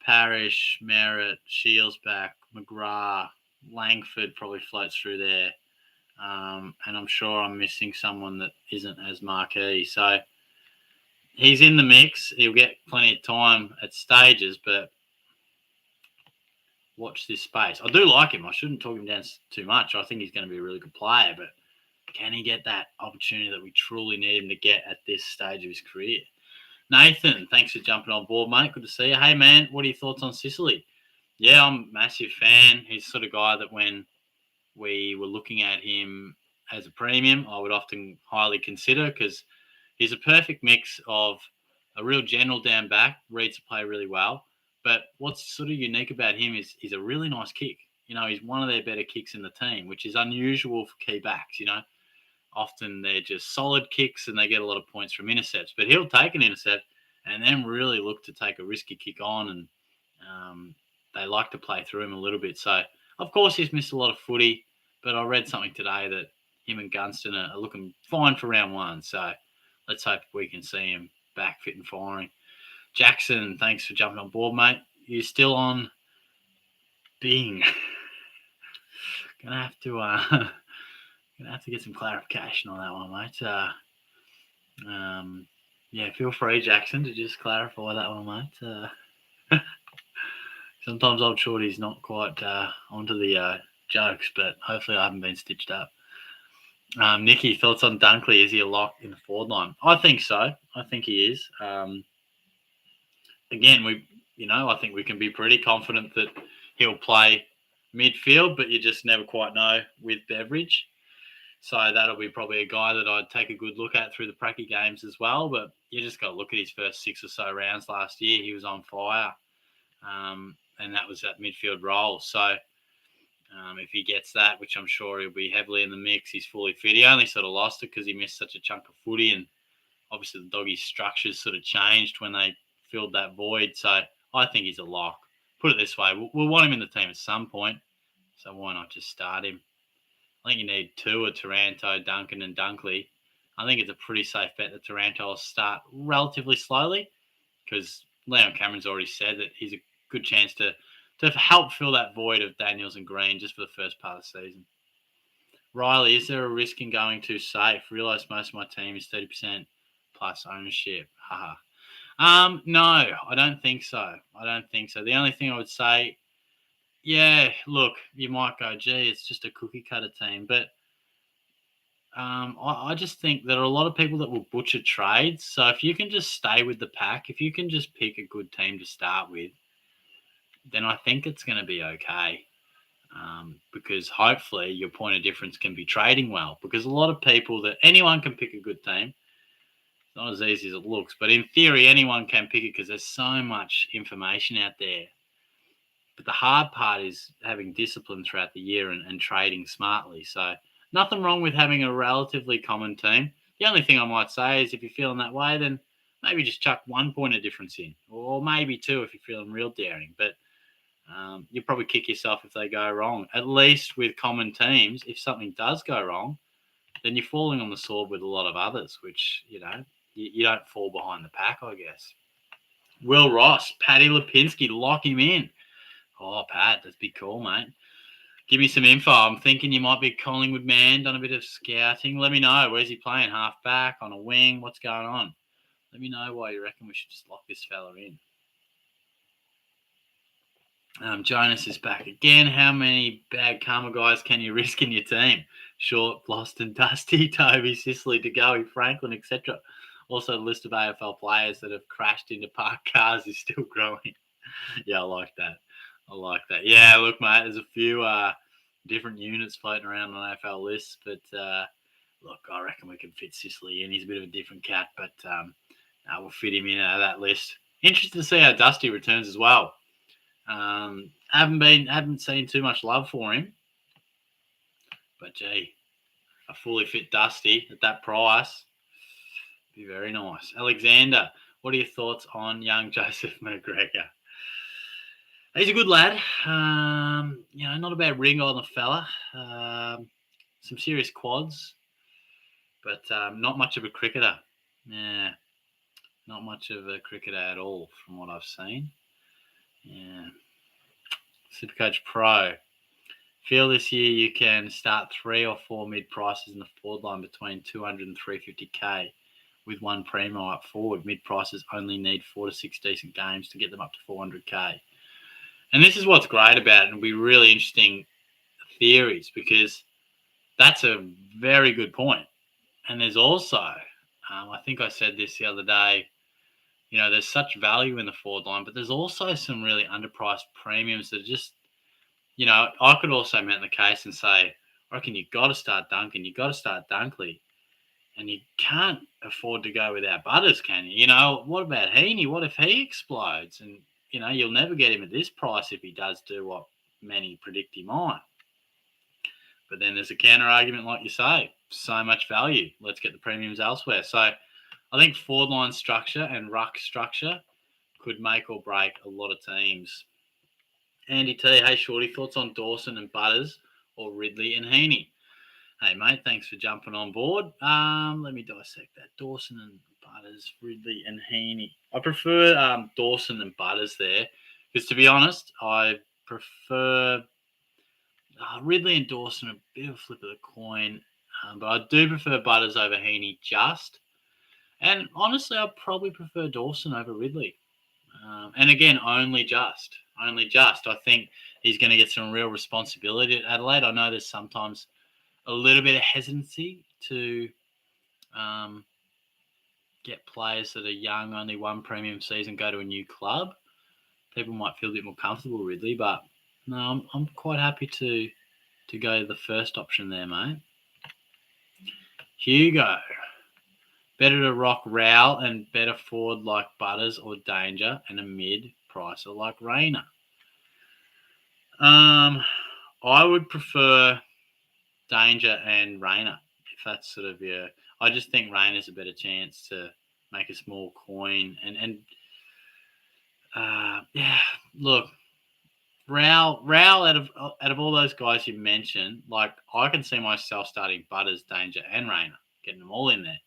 Parrish, Merritt, Shields back, McGrath, Langford probably floats through there. And I'm sure I'm missing someone that isn't as marquee. So he's in the mix. He'll get plenty of time at stages, but watch this space. I do like him. I shouldn't talk him down too much. I think he's going to be a really good player, but can he get that opportunity that we truly need him to get at this stage of his career? Nathan, thanks for jumping on board, mate. Good to see you. Hey, man, what are your thoughts on Sicily? Yeah, I'm a massive fan. He's the sort of guy that when we were looking at him as a premium, I would often highly consider because he's a perfect mix of a real general down back, reads the play really well. But what's sort of unique about him is he's a really nice kick. He's one of their better kicks in the team, which is unusual for key backs, Often they're just solid kicks and they get a lot of points from intercepts. But he'll take an intercept and then really look to take a risky kick on, and they like to play through him a little bit. So, of course, he's missed a lot of footy, but I read something today that him and Gunston are looking fine for round 1. So let's hope we can see him back fit and firing. Jackson, thanks for jumping on board, mate. You're still on Bing. Gonna have to get some clarification on that one, mate. Yeah, feel free, Jackson, to just clarify that one, mate. Sometimes old Shorty's not quite onto the jokes, but hopefully I haven't been stitched up. Nicky, thoughts on Dunkley? Is he a lock in the forward line? I think so. I think he is. Again, I think we can be pretty confident that he'll play midfield, but you just never quite know with Beveridge. So that'll be probably a guy that I'd take a good look at through the pracky games as well. But you just got to look at his first 6 or so rounds last year. He was on fire. And that was that midfield role. So if he gets that, which I'm sure he'll be heavily in the mix, he's fully fit. He only sort of lost it because he missed such a chunk of footy. And obviously the doggies' structures sort of changed when they filled that void. So I think he's a lock. Put it this way, we'll want him in the team at some point. So why not just start him? I think you need 2 of Taranto, Duncan and Dunkley. I think it's a pretty safe bet that Taranto will start relatively slowly because Leon Cameron's already said that he's a good chance to help fill that void of Daniels and Green just for the first part of the season. Riley, is there a risk in going too safe? Realise most of my team is 30% plus ownership. Haha. No, I don't think so. The only thing I would say, yeah, look, you might go, gee, it's just a cookie cutter team, but I just think there are a lot of people that will butcher trades. So if you can just stay with the pack, if you can just pick a good team to start with, then I think it's going to be okay. Because hopefully your point of difference can be trading well. Because a lot of people that anyone can pick a good team. It's not as easy as it looks, but in theory, anyone can pick it because there's so much information out there. But the hard part is having discipline throughout the year and trading smartly. So nothing wrong with having a relatively common team. The only thing I might say is if you're feeling that way, then maybe just chuck 1 point of difference in, or maybe 2 if you're feeling real daring. But you'll probably kick yourself if they go wrong. At least with common teams, if something does go wrong, then you're falling on the sword with a lot of others, which, you don't fall behind the pack, I guess. Will Ross, Paddy Lipinski, lock him in. Oh, Pat, that's a big call, mate. Give me some info. I'm thinking you might be a Collingwood man, done a bit of scouting. Let me know. Where's he playing? Half back, on a wing? What's going on? Let me know why you reckon we should just lock this fella in. Jonas is back again. How many bad karma guys can you risk in your team? Short, Bloston, Dusty, Toby, Sicily, DeGoey, Franklin, etc. Also, the list of AFL players that have crashed into parked cars is still growing. Yeah, I like that. Yeah, look, mate, there's a few different units floating around on AFL lists, but look, I reckon we can fit Sicily in. He's a bit of a different cat, but we'll fit him in out of that list. Interested to see how Dusty returns as well. Haven't seen too much love for him, but gee, a fully fit Dusty at that price be very nice. Alexander, what are your thoughts on young Joseph Mcgregor? He's a good lad. Not a bad ring on the fella. Some serious quads, but not much of a cricketer. Yeah, not much of a cricketer at all from what I've seen. Yeah. SuperCoach Pro. Feel this year you can start 3 or 4 mid prices in the forward line between 200 and 350k with one primo up forward. Mid prices only need 4 to 6 decent games to get them up to 400k. And this is what's great about it, and it'll be really interesting theories because that's a very good point. And there's also, I think I said this the other day, there's such value in the forward line, but there's also some really underpriced premiums that are just, I could also make the case and say, I reckon you've got to start Duncan, you've got to start Dunkley, and you can't afford to go without Butters, can you? What about Heaney? What if he explodes? And, you'll never get him at this price if he does do what many predict he might. But then there's a counter argument, like you say, so much value. Let's get the premiums elsewhere. So I think forward line structure and ruck structure could make or break a lot of teams. Andy T, hey Shorty, thoughts on Dawson and Butters or Ridley and Heaney? Hey mate, thanks for jumping on board. Let me dissect that. Dawson and Butters, Ridley and Heaney. I prefer Dawson and Butters there because, to be honest, I prefer Ridley and Dawson, a bit of a flip of the coin, but I do prefer Butters over Heaney just. And honestly, I probably prefer Dawson over Ridley. And again, only just. I think he's going to get some real responsibility at Adelaide. I know there's sometimes a little bit of hesitancy to get players that are young, only one premium season, go to a new club. People might feel a bit more comfortable with Ridley, but no, I'm quite happy to go the first option there, mate. Hugo. Better to rock Rowell and better forward like Butters or Danger and a mid pricer like Rayner. I would prefer Danger and Rayner if that's sort of your. I just think Rayner's a better chance to make a small coin and look, Rowell out of all those guys you mentioned, like I can see myself starting Butters, Danger, and Rayner, getting them all in there.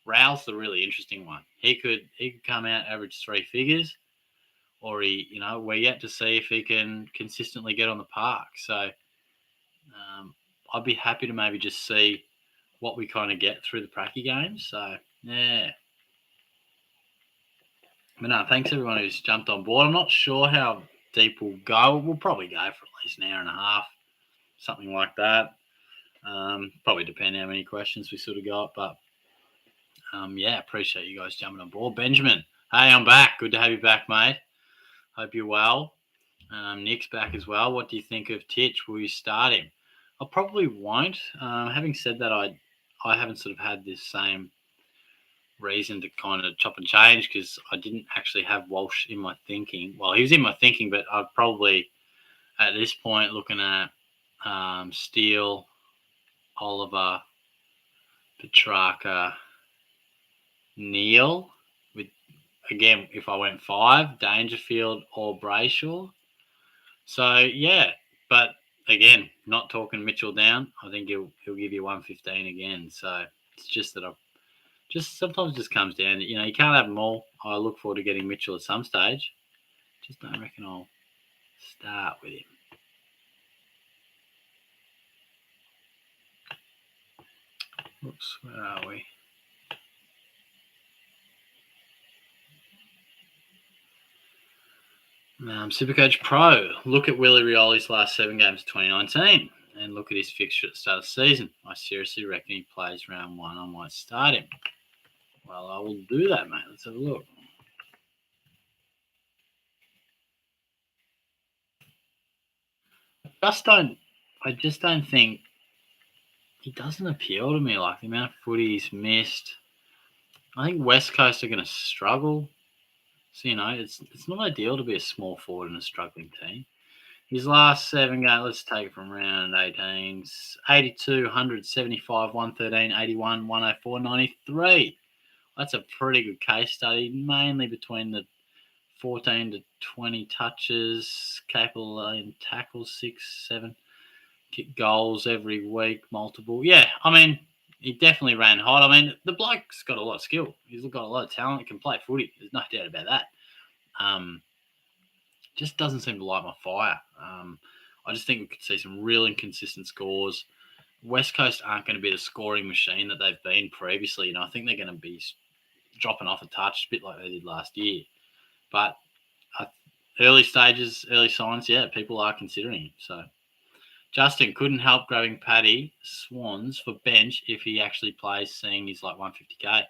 Rowell's the really interesting one. He could come out, average 3 figures, or we're yet to see if he can consistently get on the park. So I'd be happy to maybe just see what we kind of get through the pracky games. So yeah. But no, thanks everyone who's jumped on board. I'm not sure how deep we'll go. We'll probably go for at least an hour and a half, something like that. Probably depend how many questions we sort of got. But yeah, appreciate you guys jumping on board. Benjamin, hey, I'm back. Good to have you back, mate. Hope you're well. Nick's back as well. What do you think of Titch? Will you start him? I probably won't. Having said that, I haven't sort of had this same reason to kind of chop and change because I didn't actually have Walsh in my thinking. Well, he was in my thinking, but I'd probably at this point looking at Steele, Oliver, Petrarca, Neil. With again, if I went 5, Dangerfield or Brayshaw. So yeah, but again, not talking Mitchell down. I think he'll give you 115 again. So it's just that I've just sometimes it just comes down to, you can't have them all. I look forward to getting Mitchell at some stage. Just don't reckon I'll start with him. Oops, where are we? SuperCoach Pro. Look at Willie Rioli's last 7 games of 2019 and look at his fixture at the start of the season. I seriously reckon he plays round 1. I might start him. Well, I will do that, mate. Let's have a look. I just don't think he doesn't appeal to me, like the amount of footy he's missed. I think West Coast are going to struggle. So, it's not ideal to be a small forward in a struggling team. His last 7 games, let's take it from round 18, 82, 100, 75, 113, 81, 104, 93. That's a pretty good case study, mainly between the 14 to 20 touches, capable in tackles, 6, 7, kick goals every week, multiple. Yeah, I mean, he definitely ran hot. I mean, the bloke's got a lot of skill. He's got a lot of talent. He can play footy. There's no doubt about that. Just doesn't seem to light my fire. I just think we could see some real inconsistent scores. West Coast aren't going to be the scoring machine that they've been previously. I think they're going to be dropping off a touch, a bit like they did last year. But early stages, early signs, yeah, people are considering him. So Justin couldn't help grabbing Paddy Swans for bench if he actually plays, seeing he's like 150k.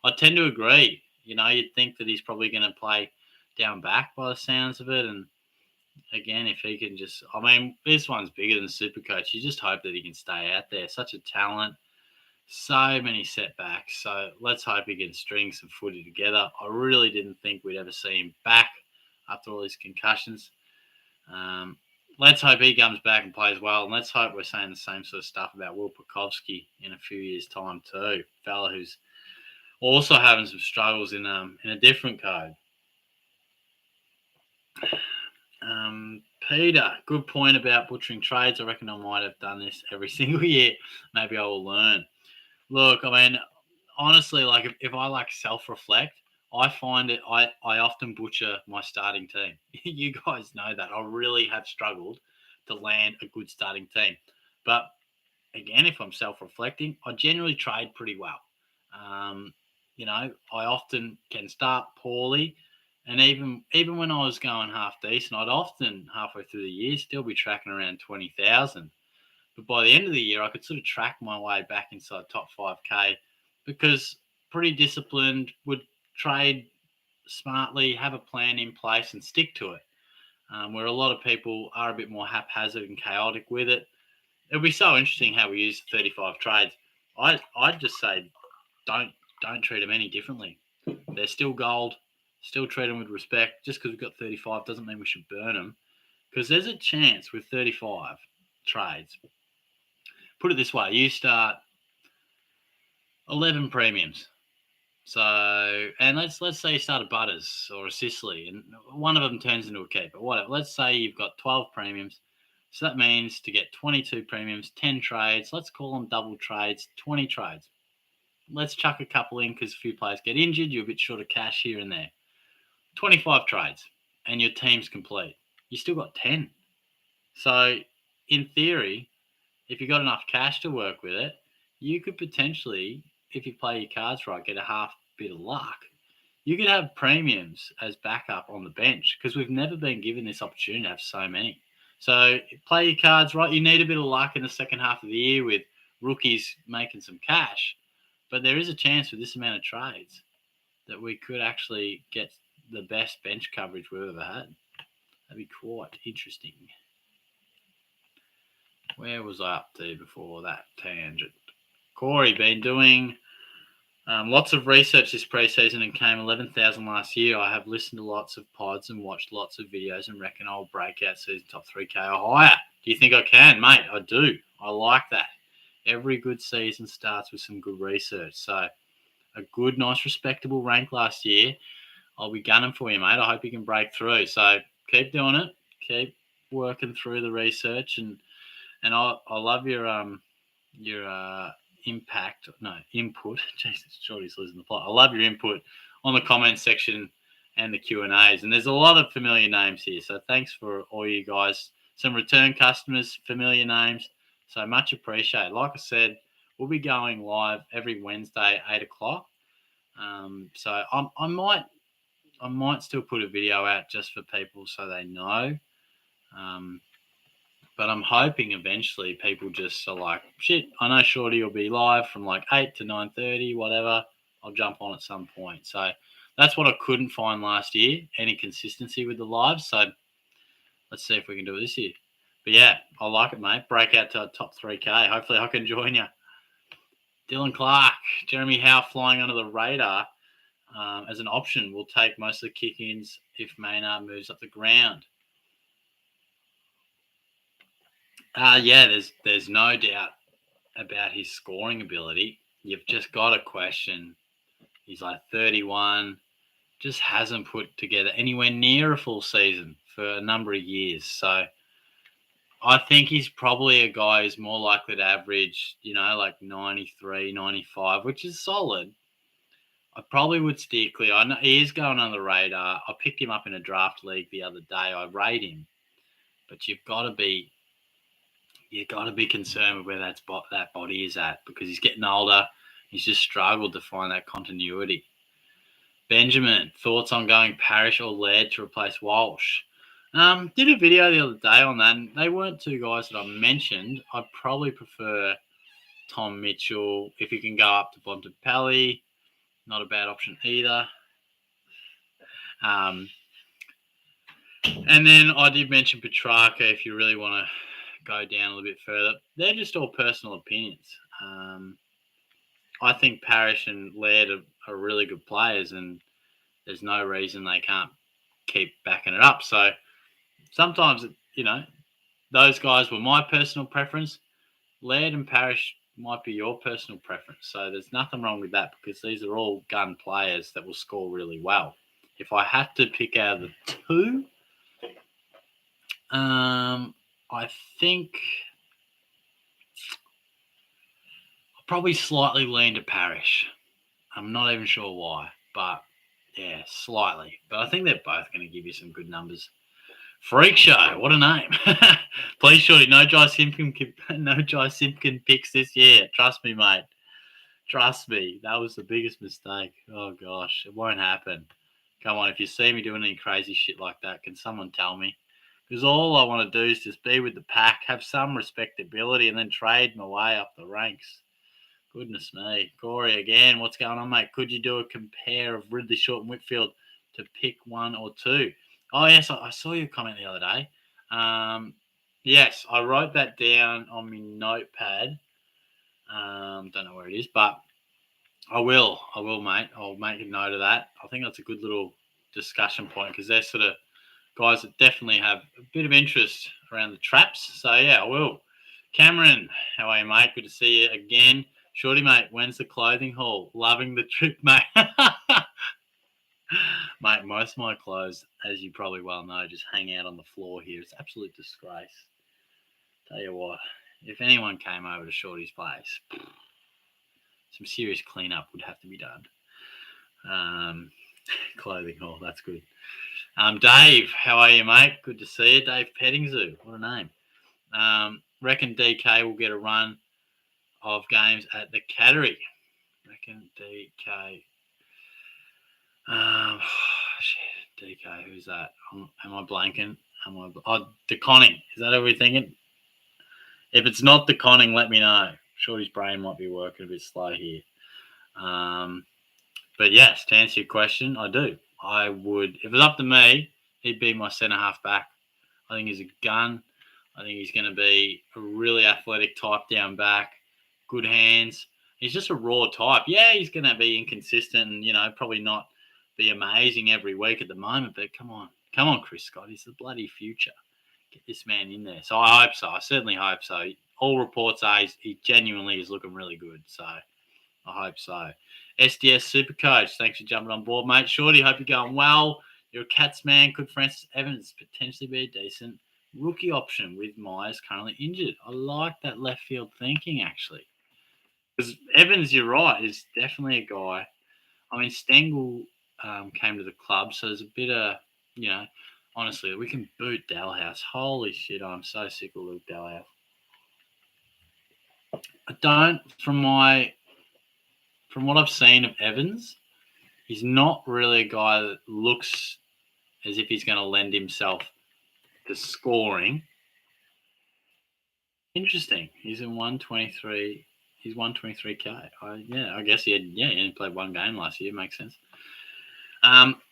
I tend to agree. You'd think that he's probably going to play down back by the sounds of it. And again, if he can just, I mean, this one's bigger than SuperCoach. You just hope that he can stay out there. Such a talent, so many setbacks. So let's hope he can string some footy together. I really didn't think we'd ever see him back after all these concussions. Let's hope he comes back and plays well. And let's hope we're saying the same sort of stuff about Will Pukovski in a few years' time too. Fella who's also having some struggles in a different code. Peter, good point about butchering trades. I reckon I might have done this every single year. Maybe I will learn. Look, I mean, honestly, like if I self-reflect, I find it I often butcher my starting team. You guys know that. I really have struggled to land a good starting team. But again, if I'm self-reflecting, I generally trade pretty well. I often can start poorly. And even when I was going half decent, I'd often, halfway through the year, still be tracking around 20,000. But by the end of the year, I could sort of track my way back inside top 5K because pretty disciplined, would trade smartly, have a plan in place and stick to it. Where a lot of people are a bit more haphazard and chaotic with it. It'll be so interesting how we use 35 trades. I'd just say don't treat them any differently. They're still gold. Still treat them with respect. Just because we've got 35 doesn't mean we should burn them. Because there's a chance with 35 trades. Put it this way, you start 11 premiums. So, and let's say you start a Butters or a Sicily, and one of them turns into a keeper. Whatever. Let's say you've got 12 premiums. So that means to get 22 premiums, 10 trades. Let's call them double trades, 20 trades. Let's chuck a couple in because a few players get injured. You're a bit short of cash here and there. 25 trades and your team's complete. You still got 10. So in theory, if you've got enough cash to work with it, you could potentially, if you play your cards right, get a half bit of luck you could have premiums as backup on the bench because we've never been given this opportunity to have so many. So play your cards right. You need a bit of luck in the second half of the year with rookies making some cash, but there is a chance with this amount of trades that we could actually get the best bench coverage we've ever had. That'd be quite interesting. Where was I up to before that tangent? Corey, been doing lots of research this preseason and came 11,000 last year. I have listened to lots of pods and watched lots of videos and reckon I'll break out season top 3K or higher. Do you think I can, mate? I do. I like that. Every good season starts with some good research. So a good, nice, respectable rank last year. I'll be gunning for you, mate. I hope you can break through. So keep doing it. Keep working through the research, and I love your input. Jesus, Shorty's losing the plot. I love your input on the comment section and the Q&As. And there's a lot of familiar names here. So thanks for all you guys. Some return customers, familiar names. So much appreciated. Like I said, we'll be going live every Wednesday, 8 o'clock. So I might still put a video out just for people so they know. But I'm hoping eventually people just are like, shit, I know Shorty will be live from like 8 to 9:30, whatever. I'll jump on at some point. So that's what I couldn't find last year, any consistency with the lives. So let's see if we can do it this year. But yeah, I like it, mate. Break out to top 3K. Hopefully I can join you. Dylan Clark, Jeremy Howe flying under the radar as an option. Will take most of the kick-ins if Maynard moves up the ground. Yeah, there's no doubt about his scoring ability. You've just got to question. He's like 31, just hasn't put together anywhere near a full season for a number of years. So I think he's probably a guy who's more likely to average, like 93, 95, which is solid. I probably would steer clear. I know he is going on the radar. I picked him up in a draft league the other day. I rate him. But you've got to be concerned with where that body is at because he's getting older. He's just struggled to find that continuity. Benjamin, thoughts on going Parrish or Laird to replace Walsh? Did a video the other day on that, and they weren't two guys that I mentioned. I'd probably prefer Tom Mitchell. If you can go up to Bontempelli, not a bad option either. And then I did mention Petrarca if you really want to go down a little bit further. They're just all personal opinions. I think Parrish and Laird are really good players, and there's no reason they can't keep backing it up. So sometimes, those guys were my personal preference. Laird and Parrish might be your personal preference. So there's nothing wrong with that because these are all gun players that will score really well. If I had to pick out of the two, I think I'll probably slightly lean to Parrish. I'm not even sure why, but yeah, slightly. But I think they're both going to give you some good numbers. Freak Show, what a name. Please, Shorty, no Jai Simpkin picks this year. Trust me, mate. Trust me. That was the biggest mistake. Oh, gosh. It won't happen. Come on, if you see me doing any crazy shit like that, can someone tell me? Because all I want to do is just be with the pack, have some respectability, and then trade my way up the ranks. Goodness me. Corey, again, what's going on, mate? Could you do a compare of Ridley, Short, and Whitfield to pick one or two? Oh, yes, I saw your comment the other day. Yes, I wrote that down on my notepad. Don't know where it is, but I will, mate. I'll make a note of that. I think that's a good little discussion point because they're sort of guys that definitely have a bit of interest around the traps. So, yeah, I will. Cameron, how are you, mate? Good to see you again. Shorty, mate, when's the clothing haul? Loving the trip, mate. Mate, most of my clothes, as you probably well know, just hang out on the floor here. It's absolute disgrace. Tell you what, if anyone came over to Shorty's place, some serious cleanup would have to be done. Clothing haul, that's good. Dave, how are you, mate? Good to see you. Dave Pettingzoo, what a name. Reckon DK will get a run of games at the Cattery. Reckon DK Shit, DK, who's that? Am I blanking? DeConning. Is that what we're thinking? If it's not DeConning, let me know. Shorty's brain might be working a bit slow here. But yes, to answer your question, I do. I would, if it was up to me, he'd be my centre half back. I think he's a gun. I think he's going to be a really athletic type down back, good hands. He's just a raw type. Yeah, he's going to be inconsistent and, probably not be amazing every week at the moment. But come on, Chris Scott. He's the bloody future. Get this man in there. So I hope so. I certainly hope so. All reports are he genuinely is looking really good. So I hope so. SDS SuperCoach, thanks for jumping on board, mate. Shorty, hope you're going well. You're a Cats man. Could Francis Evans potentially be a decent rookie option with Myers currently injured? I like that left field thinking, actually. Because Evans, you're right, is definitely a guy. I mean, Stengel came to the club, so there's a bit of, honestly, we can boot Dalhouse. Holy shit, I'm so sick of Luke Dalhouse. I don't, from what I've seen of Evans, he's not really a guy that looks as if he's going to lend himself to scoring. Interesting. He's in 123. He's 123k. I guess he only played one game last year. Makes sense.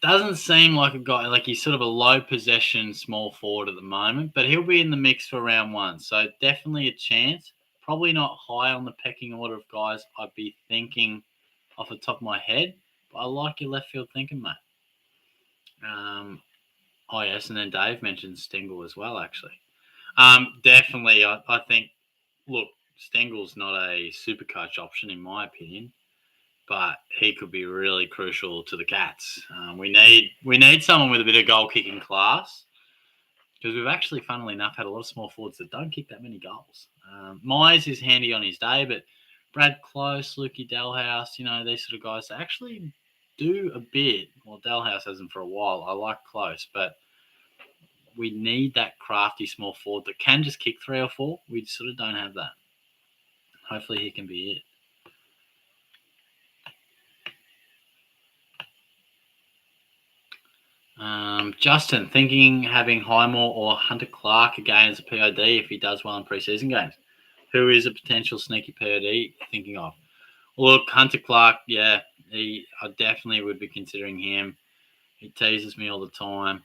Doesn't seem like a guy, like he's sort of a low possession small forward at the moment, but he'll be in the mix for round one. So definitely a chance. Probably not high on the pecking order of guys I'd be thinking off the top of my head, but I like your left field thinking, mate. Yes, and then Dave mentioned Stengel as well, actually. Definitely, I think, look, Stengel's not a super coach option, in my opinion, but he could be really crucial to the Cats. We need someone with a bit of goal-kicking class, because we've actually, funnily enough, had a lot of small forwards that don't kick that many goals. Myers is handy on his day, but Brad Close, Lukey Dalhouse, these sort of guys, they actually do a bit. Well, Dalhouse hasn't for a while. I like Close, but we need that crafty small forward that can just kick 3 or 4. We sort of don't have that. Hopefully he can be it. Justin, thinking having Highmore or Hunter Clark again as a POD if he does well in preseason games. Who is a potential sneaky POD thinking of? Look, Hunter Clark, I definitely would be considering him. He teases me all the time.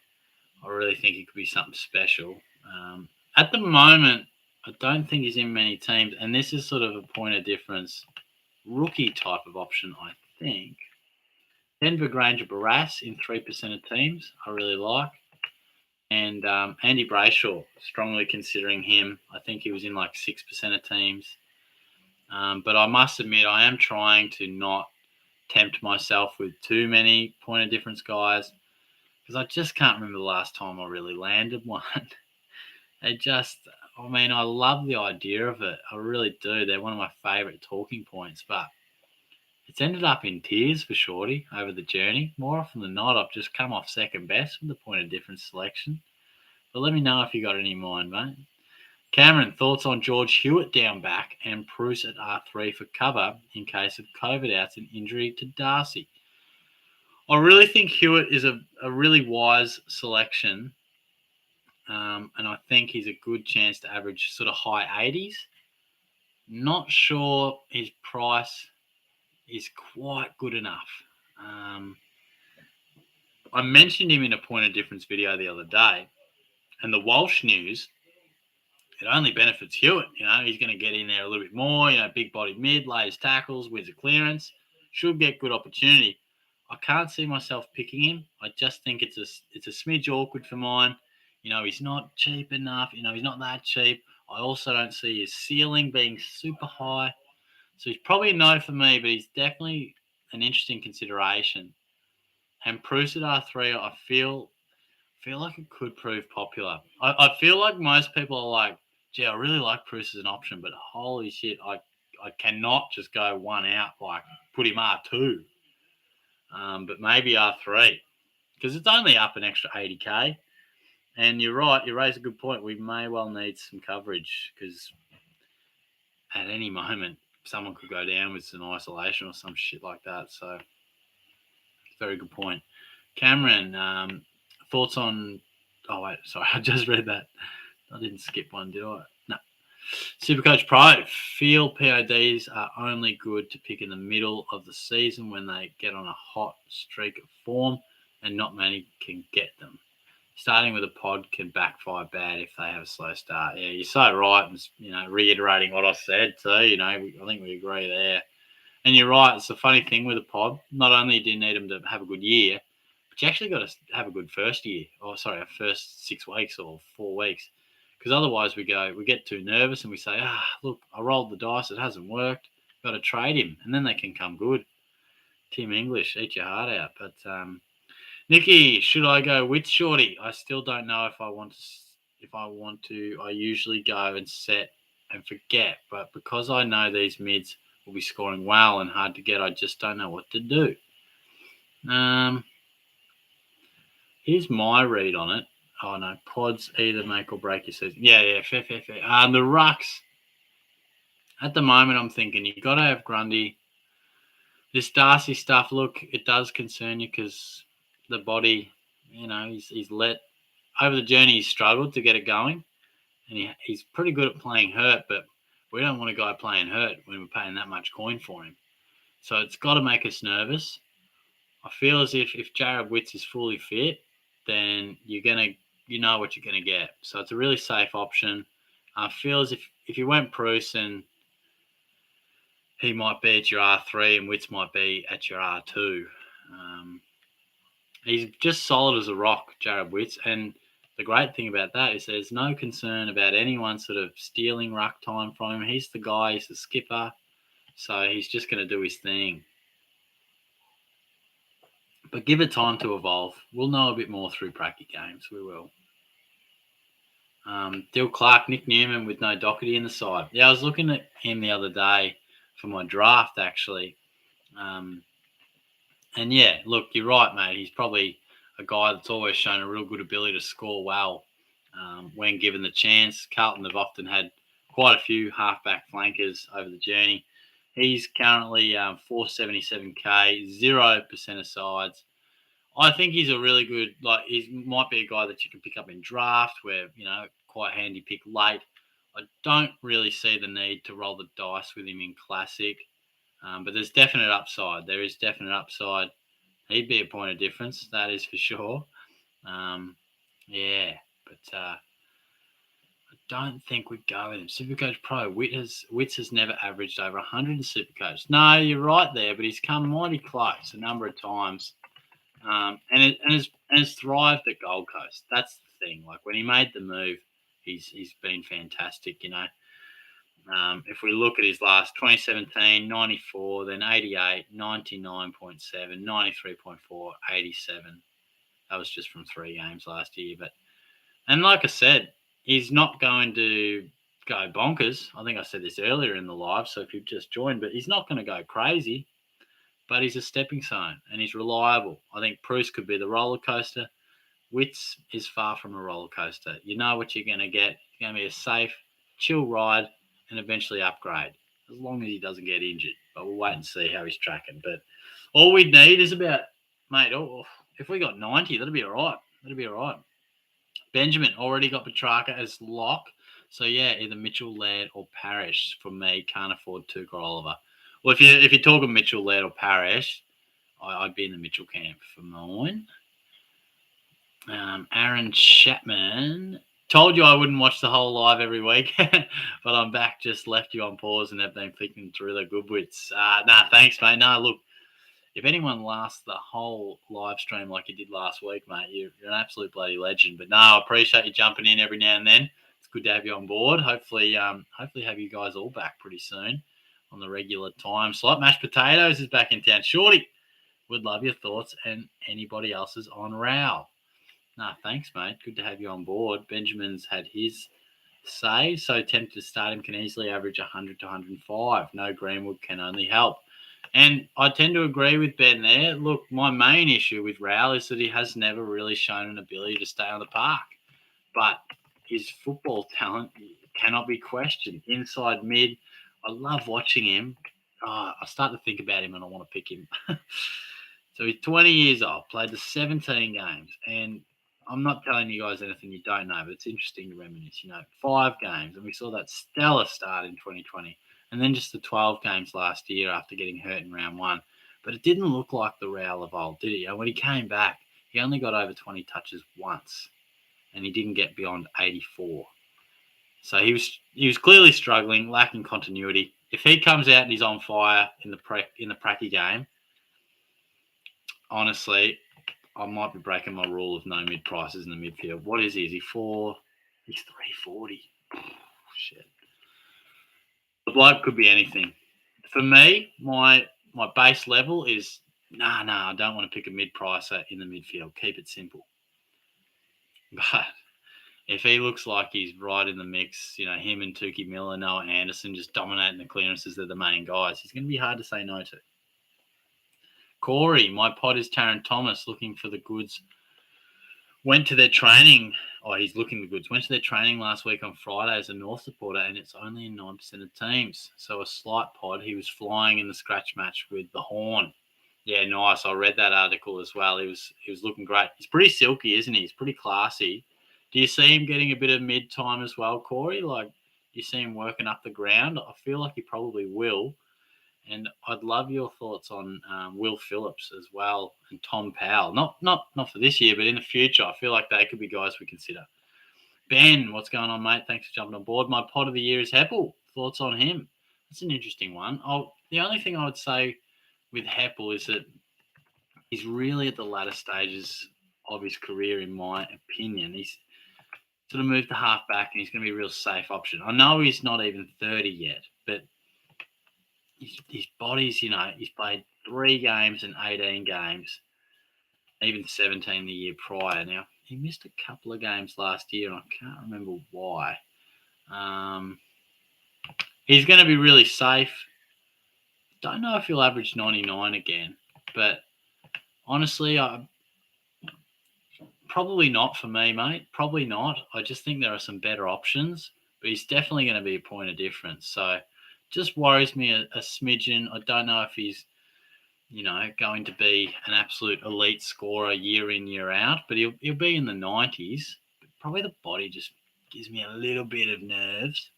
I really think he could be something special. At the moment, I don't think he's in many teams, and this is sort of a point of difference. Rookie type of option, I think. Denver Granger Barras in 3% of teams, I really like. And Andy Brayshaw, strongly considering him. I think he was in like 6% of teams. But I must admit, I am trying to not tempt myself with too many point of difference guys, because I just can't remember the last time I really landed one. I love the idea of it. I really do. They're one of my favourite talking points, but it's ended up in tears for Shorty over the journey. More often than not, I've just come off second best with the point of difference selection. But let me know if you got any in mind, mate. Cameron, thoughts on George Hewitt down back and Bruce at R3 for cover in case of COVID outs and injury to Darcy? I really think Hewitt is a really wise selection. And I think he's a good chance to average sort of high 80s. Not sure his price is quite good enough. I mentioned him in a point of difference video the other day, and the Walsh news, it only benefits Hewitt. He's going to get in there a little bit more, big body mid, lays tackles, wins a clearance, should get good opportunity. I can't see myself picking him. I just think it's a smidge awkward for mine. He's not cheap enough. He's not that cheap. I also don't see his ceiling being super high. So he's probably a no for me, but he's definitely an interesting consideration. And Bruce at R3, I feel like it could prove popular. I feel like most people are like, gee, I really like Bruce as an option, but holy shit, I cannot just go one out, like put him R2. But maybe R3, because it's only up an extra 80k. And you're right, you raise a good point. We may well need some coverage, because at any moment, someone could go down with some isolation or some shit like that. So Very good point. Cameron, thoughts on... Oh, wait, sorry, I just read that. I didn't skip one, did I? No. SuperCoach Pro. Feel PODs are only good to pick in the middle of the season when they get on a hot streak of form and not many can get them. Starting with a pod can backfire bad if they have a slow start. Yeah, you're so right. And, reiterating what I said too, I think we agree there. And you're right. It's a funny thing with a pod. Not only do you need them to have a good year, but you actually got to have a good first year. A first 6 weeks or 4 weeks. Because otherwise we get too nervous and we say, look, I rolled the dice. It hasn't worked. Got to trade him. And then they can come good. Tim English, eat your heart out. But, Nikki, should I go with Shorty? I still don't know if I want to. I usually go and set and forget, but because I know these mids will be scoring well and hard to get, I just don't know what to do. Here's my read on it. Oh no, pods either make or break your season. Yeah, fair. The rucks. At the moment, I'm thinking you got to have Grundy. This Darcy stuff, look, it does concern you because the body, he's let over the journey. He's struggled to get it going, and he's pretty good at playing hurt. But we don't want a guy playing hurt when we're paying that much coin for him. So it's got to make us nervous. I feel as if Jared Witts is fully fit, then you know what you're gonna get. So it's a really safe option. I feel as if you went Bruce, and he might be at your R3 and Witts might be at your R2. He's just solid as a rock, Jared Witts. And the great thing about that is there's no concern about anyone sort of stealing ruck time from him. He's the guy, he's the skipper. So he's just going to do his thing. But give it time to evolve. We'll know a bit more through bracket games. We will. Dill Clark, Nick Newman with no Doherty in the side. Yeah, I was looking at him the other day for my draft, actually. And yeah, look, you're right, mate. He's probably a guy that's always shown a real good ability to score well when given the chance. Carlton have often had quite a few halfback flankers over the journey. He's currently 477k, 0% of sides. I think he's a really good, he might be a guy that you can pick up in draft where, quite handy pick late. I don't really see the need to roll the dice with him in Classic. But there's definite upside. There is definite upside. He'd be a point of difference, that is for sure. But I don't think we'd go with him. SuperCoach Pro, Witts has never averaged over 100 in SuperCoach. No, you're right there, but he's come mighty close a number of times. And has thrived at Gold Coast. That's the thing. Like when he made the move, he's been fantastic, If we look at his last 2017, 94, then 88, 99.7, 93.4, 87. That was just from 3 games last year. And like I said, he's not going to go bonkers. I think I said this earlier in the live, so if you've just joined, but he's not going to go crazy. But he's a stepping stone and he's reliable. I think Bruce could be the roller coaster. Witts is far from a roller coaster. You know what you're going to get. It's going to be a safe, chill ride and eventually upgrade as long as he doesn't get injured. But we'll wait and see how he's tracking. But all we'd need is about, mate, if we got 90, that'd be all right. Benjamin already got Petrarca as lock. So, yeah, either Mitchell, Laird or Parrish for me. Can't afford Tuka or Oliver. Well, if you're talking Mitchell, Laird or Parrish, I'd be in the Mitchell camp for mine. Aaron Chapman. Told you I wouldn't watch the whole live every week, but I'm back. Just left you on pause and have been flicking through the good wits. Thanks, mate. Look, if anyone lasts the whole live stream like you did last week, mate, you're an absolute bloody legend. But I appreciate you jumping in every now and then. It's good to have you on board. Hopefully have you guys all back pretty soon on the regular time slot. Mashed Potatoes is back in town. Shorty, would love your thoughts and anybody else's on Rao. Thanks, mate. Good to have you on board. Benjamin's had his say. So tempted to start him, can easily average 100 to 105. No Greenwood can only help. And I tend to agree with Ben there. Look, my main issue with Rao is that he has never really shown an ability to stay on the park. But his football talent cannot be questioned. Inside mid, I love watching him. I start to think about him and I want to pick him. So he's 20 years old, played the 17 games, and I'm not telling you guys anything you don't know, but it's interesting to reminisce. 5 games, and we saw that stellar start in 2020, and then just the 12 games last year after getting hurt in round 1. But it didn't look like the Raul of old, did it? When he came back, he only got over 20 touches once, and he didn't get beyond 84. So he was clearly struggling, lacking continuity. If he comes out and he's on fire in the Pracky game, honestly, I might be breaking my rule of no mid prices in the midfield. What is he? Is he 4? He's 340. Shit. The bloke could be anything. For me, my base level is I don't want to pick a mid pricer in the midfield. Keep it simple. But if he looks like he's right in the mix, him and Tukey Miller, Noah Anderson just dominating the clearances, they're the main guys. He's going to be hard to say no to. Corey, my pod is Taron Thomas, looking for the goods. Went to their training. He's looking the goods. Went to their training last week on Friday as a North supporter, and it's only in 9% of teams. So a slight pod. He was flying in the scratch match with the Horn. Yeah, nice. I read that article as well. He was looking great. He's pretty silky, isn't he? He's pretty classy. Do you see him getting a bit of mid time as well, Corey? Like, do you see him working up the ground? I feel like he probably will. And I'd love your thoughts on Will Phillips as well and Tom Powell. Not for this year, but in the future. I feel like they could be guys we consider. Ben, what's going on, mate? Thanks for jumping on board. My pod of the year is Heppel. Thoughts on him? That's an interesting one. The only thing I would say with Heppel is that he's really at the latter stages of his career, in my opinion. He's sort of moved to half-back, and he's going to be a real safe option. I know he's not even 30 yet, but his body's, he's played 3 games and 18 games, even 17 the year prior. Now, he missed a couple of games last year, and I can't remember why. He's going to be really safe. Don't know if he'll average 99 again, but honestly, probably not for me, mate. Probably not. I just think there are some better options, but he's definitely going to be a point of difference. So just worries me a smidgen. I don't know if he's, going to be an absolute elite scorer year in, year out, but he'll be in the 90s. But probably the body just gives me a little bit of nerves.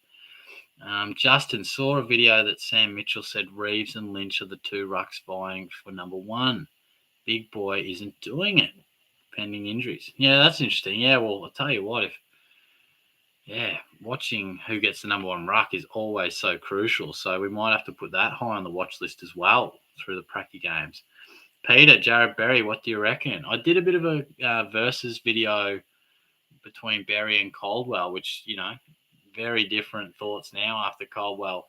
Justin saw a video that Sam Mitchell said Reeves and Lynch are the 2 rucks vying for number 1. Big boy isn't doing it, pending injuries. Yeah, that's interesting. Yeah, well, I'll tell you what, watching who gets the number 1 ruck is always so crucial. So we might have to put that high on the watch list as well through the Pracky games. Peter, Jared Berry, what do you reckon? I did a bit of a versus video between Berry and Caldwell, which, very different thoughts now after Caldwell,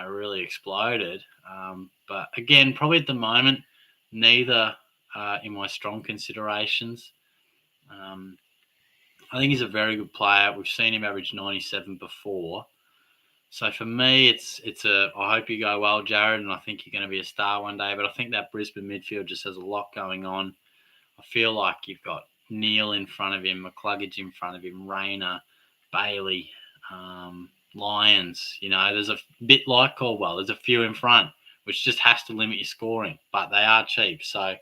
really exploded. But again, probably at the moment, neither in my strong considerations. I think he's a very good player. We've seen him average 97 before. So for me, I hope you go well, Jared, and I think you're going to be a star one day. But I think that Brisbane midfield just has a lot going on. I feel like you've got Neil in front of him, McCluggage in front of him, Rayner, Bailey, Lyons. There's a bit like Caldwell. There's a few in front, which just has to limit your scoring. But they are cheap. So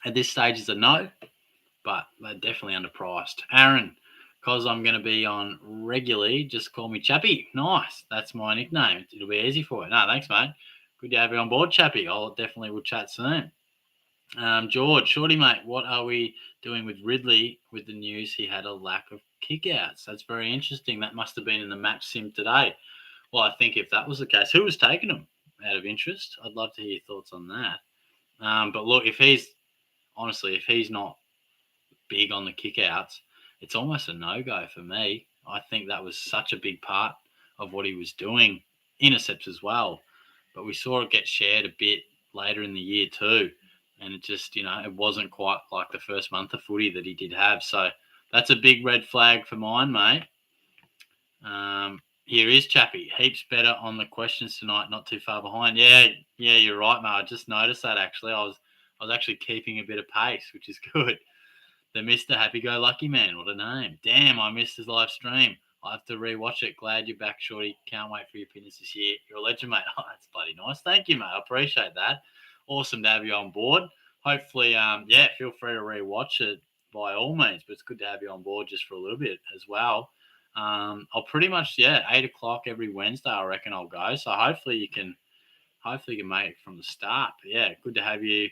at this stage, it's a no. But they're definitely underpriced. Aaron, because I'm going to be on regularly, just call me Chappy. Nice. That's my nickname. It'll be easy for you. No, thanks, mate. Good to have you on board, Chappy. I'll definitely will chat soon. George, Shorty, mate, what are we doing with Ridley with the news he had a lack of kickouts? That's very interesting. That must have been in the match sim today. Well, I think if that was the case, who was taking him out of interest? I'd love to hear your thoughts on that. But look, if he's not big on the kickouts, it's almost a no-go for me. I think that was such a big part of what he was doing. Intercepts as well. But we saw it get shared a bit later in the year too. And it just, it wasn't quite like the first month of footy that he did have. So that's a big red flag for mine, mate. Here is Chappy. Heaps better on the questions tonight, not too far behind. Yeah, you're right, mate. I just noticed that actually. I was actually keeping a bit of pace, which is good. The Mr. Happy-Go-Lucky Man. What a name. Damn, I missed his live stream. I have to rewatch it. Glad you're back, Shorty. Can't wait for your opinions this year. You're a legend, mate. Oh, that's bloody nice. Thank you, mate. I appreciate that. awesome to have you on board. Hopefully, feel free to rewatch it by all means. But it's good to have you on board just for a little bit as well. I'll pretty much 8 o'clock every Wednesday. I reckon I'll go. So hopefully you can make it from the start. But yeah, good to have you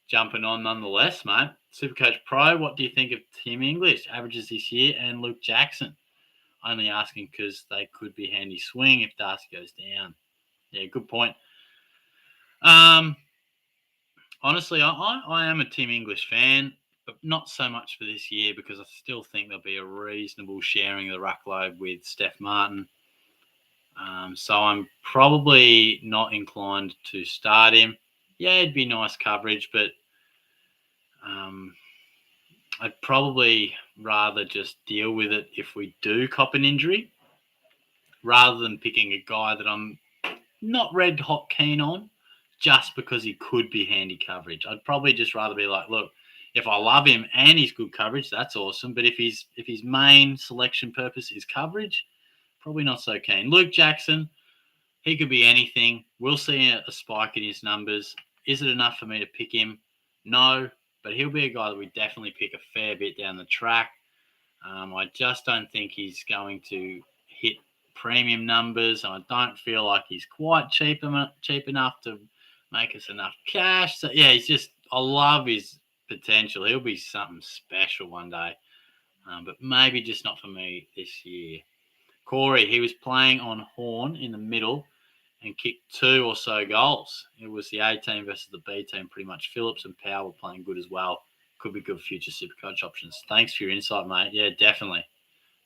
jumping on nonetheless, mate. SuperCoach Pro, what do you think of Tim English averages this year and Luke Jackson? Only asking because they could be handy swing if Darcy goes down. Yeah, good point. Honestly, I am a Tim English fan, but not so much for this year because I still think there'll be a reasonable sharing of the ruck load with Steph Martin. So I'm probably not inclined to start him. Yeah, it'd be nice coverage, but I'd probably rather just deal with it if we do cop an injury rather than picking a guy that I'm not red hot keen on just because he could be handy coverage. I'd probably just rather be like, look, if I love him and he's good coverage, that's awesome. But if his main selection purpose is coverage, probably not so keen. Luke Jackson, he could be anything. We'll see a spike in his numbers. Is it enough for me to pick him? No, but he'll be a guy that we definitely pick a fair bit down the track. I just don't think he's going to hit premium numbers. I don't feel like he's quite cheap enough to make us enough cash. So yeah, I love his potential. He'll be something special one day, but maybe just not for me this year. Corey, he was playing on Horn in the middle and kicked 2 or so goals. It was the A team versus the B team, pretty much. Phillips and Powell were playing good as well. Could be good future SuperCoach options. Thanks for your insight, mate. Yeah, definitely.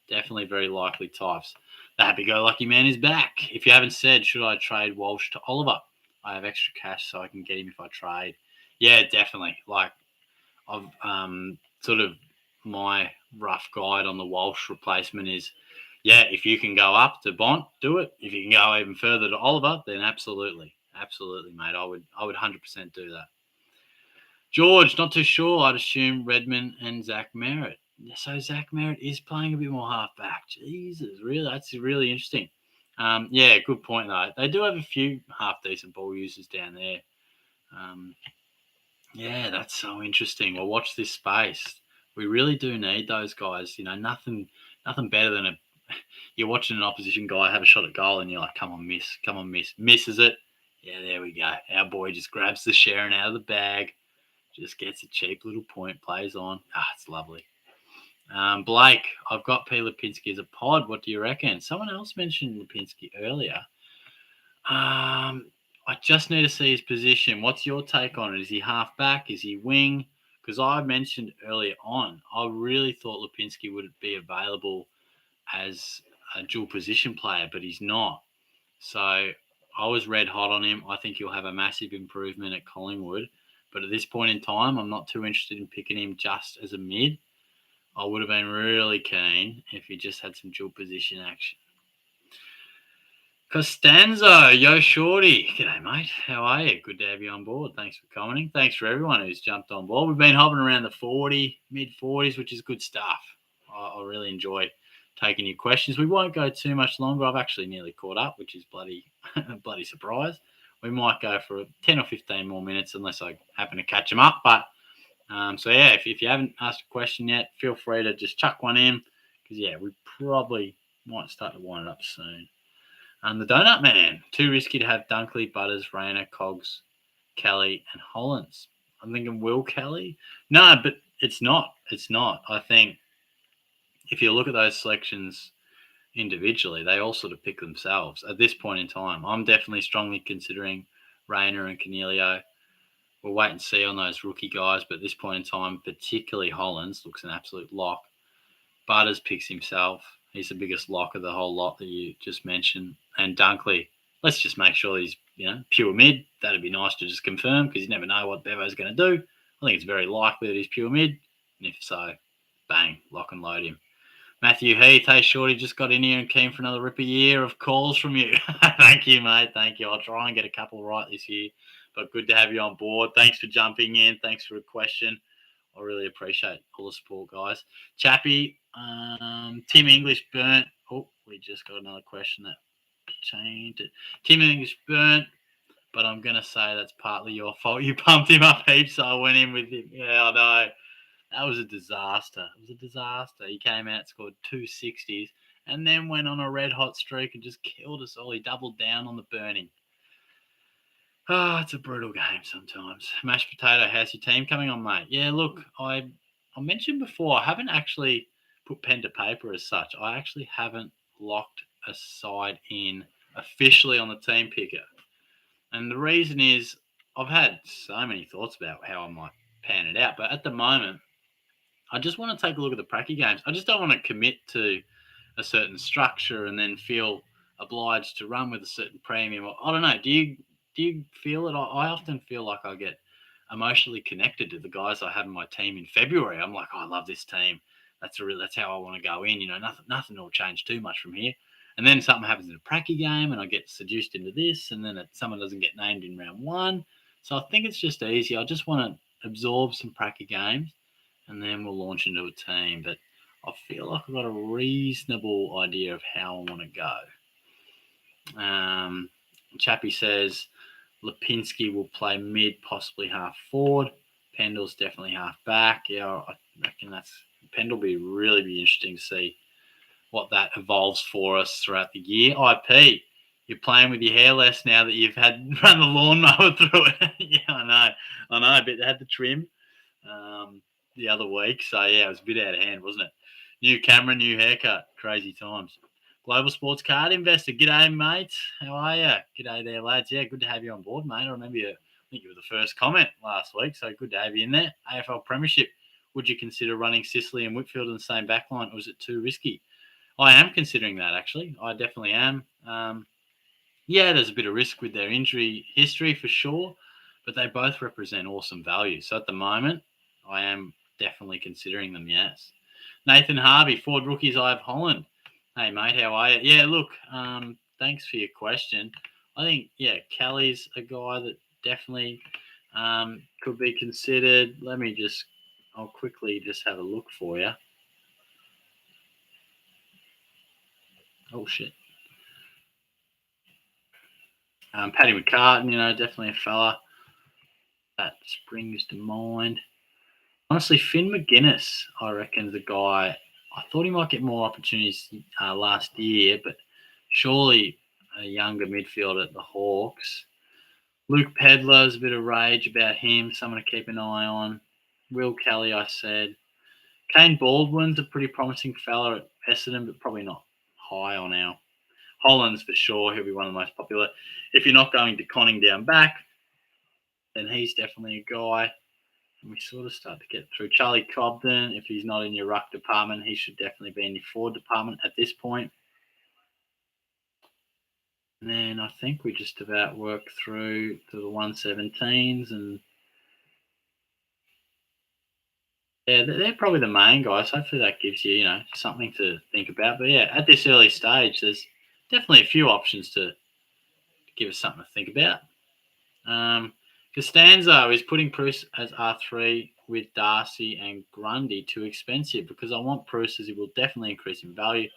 Definitely very likely types. The happy-go-lucky man is back. If you haven't said, should I trade Walsh to Oliver? I have extra cash so I can get him if I trade. Yeah, definitely. Like, I've sort of my rough guide on the Walsh replacement is, if you can go up to Bont, do it. If you can go even further to Oliver, then absolutely, mate. I would 100% do that. George, not too sure. I'd assume Redmond and Zach Merritt. So Zach Merritt is playing a bit more halfback. Jesus, really, that's really interesting. Good point though. They do have a few half decent ball users down there. That's so interesting. Well, watch this space. We really do need those guys. Nothing better than you're watching an opposition guy have a shot at goal and you're like, come on, miss. Misses it. Yeah, there we go. Our boy just grabs the Sharon out of the bag, just gets a cheap little point, plays on. It's lovely. Blake, I've got P. Lipinski as a pod. What do you reckon? Someone else mentioned Lipinski earlier. I just need to see his position. What's your take on it? Is he half back? Is he wing? Because I mentioned earlier on, I really thought Lipinski would be available as a dual position player, but he's not. So I was red hot on him. I think he'll have a massive improvement at Collingwood. But at this point in time, I'm not too interested in picking him just as a mid. I would have been really keen if he just had some dual position action. Costanzo, yo Shorty. G'day, mate. How are you? Good to have you on board. Thanks for commenting. Thanks for everyone who's jumped on board. We've been hovering around the mid-40s, which is good stuff. I really enjoy taking your questions. We won't go too much longer. I've actually nearly caught up, which is bloody surprise. We might go for 10 or 15 more minutes unless I happen to catch them up. But, if you haven't asked a question yet, feel free to just chuck one in because, we probably might start to wind it up soon. The Donut Man. Too risky to have Dunkley, Butters, Rayner, Cogs, Kelly, and Hollins. I'm thinking Will Kelly. No, but it's not. It's not. I think if you look at those selections individually, they all sort of pick themselves at this point in time. I'm definitely strongly considering Rayner and Cornelio. We'll wait and see on those rookie guys, but at this point in time, particularly Hollins looks an absolute lock. Butters picks himself. He's the biggest lock of the whole lot that you just mentioned. And Dunkley, let's just make sure he's pure mid. That'd be nice to just confirm because you never know what Bevo's going to do. I think it's very likely that he's pure mid. And if so, bang, lock and load him. Matthew Heath, hey Shorty, just got in here and keen for another ripper year of calls from you. Thank you, mate. Thank you. I'll try and get a couple right this year. But good to have you on board. Thanks for jumping in. Thanks for a question. I really appreciate all the support, guys. Chappie, Tim English burnt. Oh, we just got another question that changed it. Tim English burnt. but I'm going to say that's partly your fault. You pumped him up heaps, so I went in with him. Yeah, I know. That was a disaster. It was a disaster. He came out, scored 260s, and then went on a red-hot streak and just killed us all. He doubled down on the burning. It's a brutal game sometimes. Mashed potato, how's your team coming on, mate? Yeah, look, I mentioned before, I haven't actually put pen to paper as such. I actually haven't locked a side in officially on the team picker. And the reason is I've had so many thoughts about how I might pan it out. But at the moment, I just want to take a look at the pracky games. I just don't want to commit to a certain structure and then feel obliged to run with a certain premium. I don't know. Do you feel it? I often feel like I get emotionally connected to the guys I have in my team in February. I'm like, I love this team. That's how I want to go in. Nothing will change too much from here. And then something happens in a pracky game, and I get seduced into this, and then someone doesn't get named in round one. So I think it's just easy. I just want to absorb some pracky games, and then we'll launch into a team. But I feel like I've got a reasonable idea of how I want to go. Chappie says Lipinski will play mid, possibly half forward. Pendle's definitely half back. Yeah, I reckon Pendle will really be interesting to see what that evolves for us throughout the year. IP, you're playing with your hair less now that you've had run the lawnmower through it. Yeah, I know, but they had the trim the other week. So, yeah, it was a bit out of hand, wasn't it? New camera, new haircut. Crazy times. Global Sports Card Investor. G'day, mate. How are you? G'day there, lads. Yeah, good to have you on board, mate. I remember I think you were the first comment last week, so good to have you in there. AFL Premiership. Would you consider running Sicily and Whitfield in the same backline, or is it too risky? I am considering that, actually. I definitely am. Yeah, there's a bit of risk with their injury history for sure, but they both represent awesome value. So at the moment, I am definitely considering them, yes. Nathan Harvey, Ford Rookies, I have Holland. Hey, mate, how are you? Yeah, look, thanks for your question. I think, yeah, Kelly's a guy that definitely could be considered. I'll quickly just have a look for you. Oh, shit. Paddy McCartan, definitely a fella that springs to mind. Honestly, Finn McGuinness, I reckon, is a guy. I thought he might get more opportunities last year, but surely a younger midfielder at the Hawks. Luke Pedler's a bit of rage about him, someone to keep an eye on. Will Kelly, I said. Kane Baldwin's a pretty promising fella at Essendon, but probably not high on our Hollands for sure. He'll be one of the most popular. If you're not going to Conning down back, then he's definitely a guy. And we sort of start to get through. Charlie Cobden, if he's not in your ruck department, he should definitely be in your forward department at this point. And then I think we just about work through to the 117s. And yeah, they're probably the main guys. Hopefully that gives you, something to think about. But yeah, at this early stage, there's definitely a few options to give us something to think about. Costanzo is putting Bruce as R3 with Darcy and Grundy too expensive because I want Bruce as he will definitely increase in value,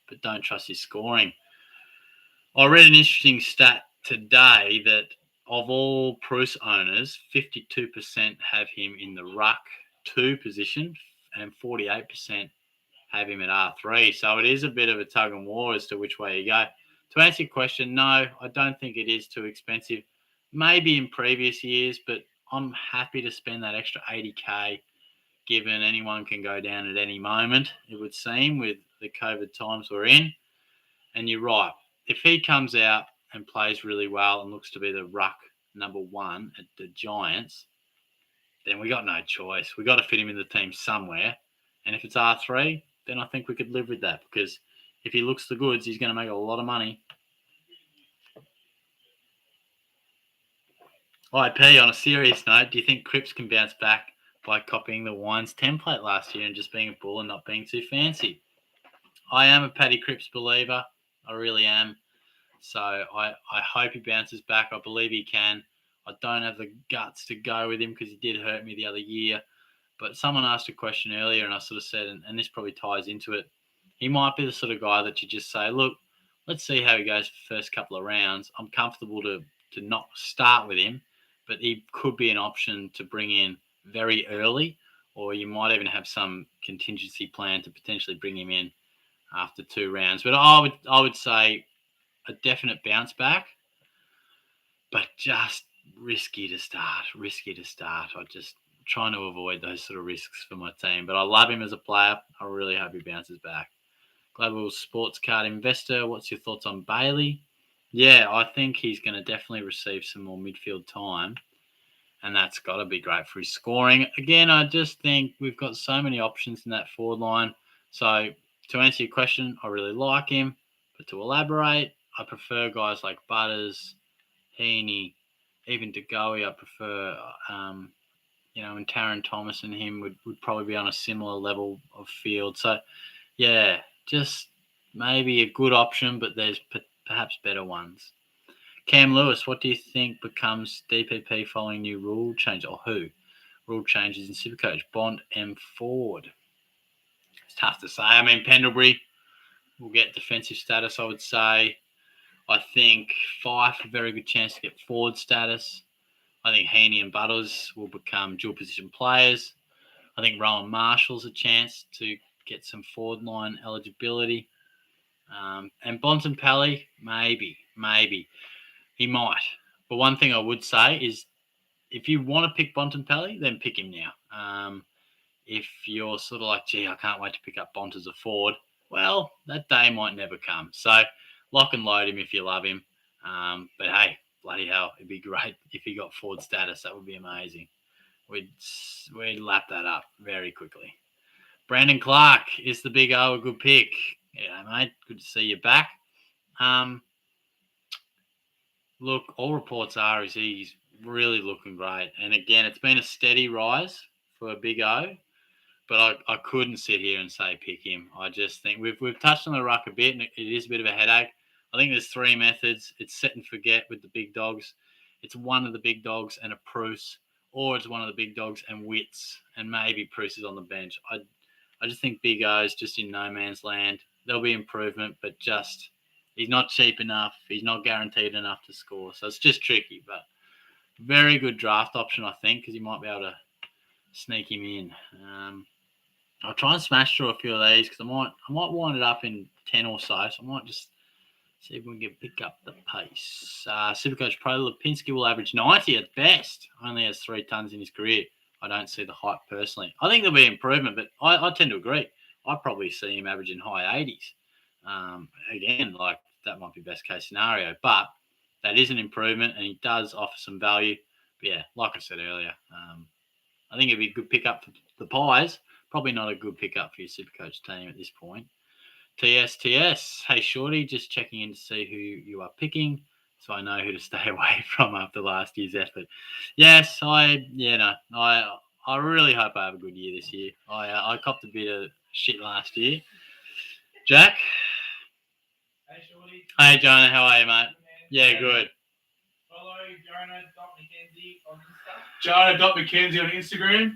but don't trust his scoring. I read an interesting stat today that of all Bruce owners, 52% have him in the ruck 2 position and 48% have him at R3. So it is a bit of a tug and war as to which way you go. To answer your question, no, I don't think it is too expensive. Maybe in previous years, but I'm happy to spend that extra 80K given anyone can go down at any moment, it would seem, with the COVID times we're in. And you're right. If he comes out and plays really well and looks to be the ruck number 1 at the Giants, then we got no choice. We got to fit him in the team somewhere. And if it's R3, then I think we could live with that because if he looks the goods, he's going to make a lot of money. IP, on a serious note, do you think Cripps can bounce back by copying the Wines template last year and just being a bull and not being too fancy? I am a Paddy Cripps believer. I really am. So I hope he bounces back. I believe he can. I don't have the guts to go with him because he did hurt me the other year. But someone asked a question earlier and I sort of said, and this probably ties into it, he might be the sort of guy that you just say, look, let's see how he goes for the first couple of rounds. I'm comfortable to to not start with him, but he could be an option to bring in very early, or you might even have some contingency plan to potentially bring him in after 2 rounds. But I would say a definite bounce back, but just risky to start. I just trying to avoid those sort of risks for my team. But I love him as a player. I really hope he bounces back. Global Sports Card Investor, what's your thoughts on Bailey? Yeah, I think he's going to definitely receive some more midfield time, and that's got to be great for his scoring. Again, I just think we've got so many options in that forward line. So to answer your question, I really like him, but to elaborate, I prefer guys like Butters, Heaney, even DeGoey. I prefer, and Taron Thomas and him would probably be on a similar level of field. So, yeah, just maybe a good option, but there's perhaps better ones. Cam Lewis, what do you think becomes DPP following new rule change, or who? Rule changes in SuperCoach, Bond and Ford. It's tough to say. I mean, Pendlebury will get defensive status, I would say. I think Fife, a very good chance to get forward status. I think Heaney and Butters will become dual position players. I think Rowan Marshall's a chance to get some forward line eligibility. And Bontempelli, maybe. He might. But one thing I would say is if you want to pick Bontempelli, then pick him now. If you're sort of like, gee, I can't wait to pick up Bont as a forward, well, that day might never come. So lock and load him if you love him. But hey, bloody hell, it'd be great if he got forward status. That would be amazing. We'd lap that up very quickly. Brandon Clark, is the Big O a good pick? Yeah, mate, good to see you back. Look, all reports are is he's really looking great. And again, it's been a steady rise for Big O, but I couldn't sit here and say pick him. I just think we've touched on the ruck a bit, and it is a bit of a headache. I think there's 3 methods. It's set and forget with the big dogs. It's one of the big dogs and a Bruce, or it's one of the big dogs and Wits, and maybe Bruce is on the bench. I just think Big O's just in no man's land. There'll be improvement, but just he's not cheap enough. He's not guaranteed enough to score. So it's just tricky, but very good draft option, I think, because you might be able to sneak him in. I'll try and smash through a few of these because I might wind it up in 10 or so. So I might just see if we can pick up the pace. Supercoach Pro Lipinski will average 90 at best. Only has 3 tons in his career. I don't see the hype personally. I think there'll be improvement, but I tend to agree. I'd probably see him averaging high 80s. Again, like that might be best case scenario, but that is an improvement and he does offer some value. But yeah, like I said earlier, I think it'd be a good pickup for the Pies. Probably not a good pickup for your Supercoach team at this point. TSTS, hey Shorty, just checking in to see who you are picking so I know who to stay away from after last year's effort. Yes, I really hope I have a good year this year. I copped a bit of shit last year. Jack? Hey Shorty. Hey Jonah, how are you, mate? Yeah, good. Follow Jonah.McKenzie on Insta. Jonah.McKenzie on Instagram.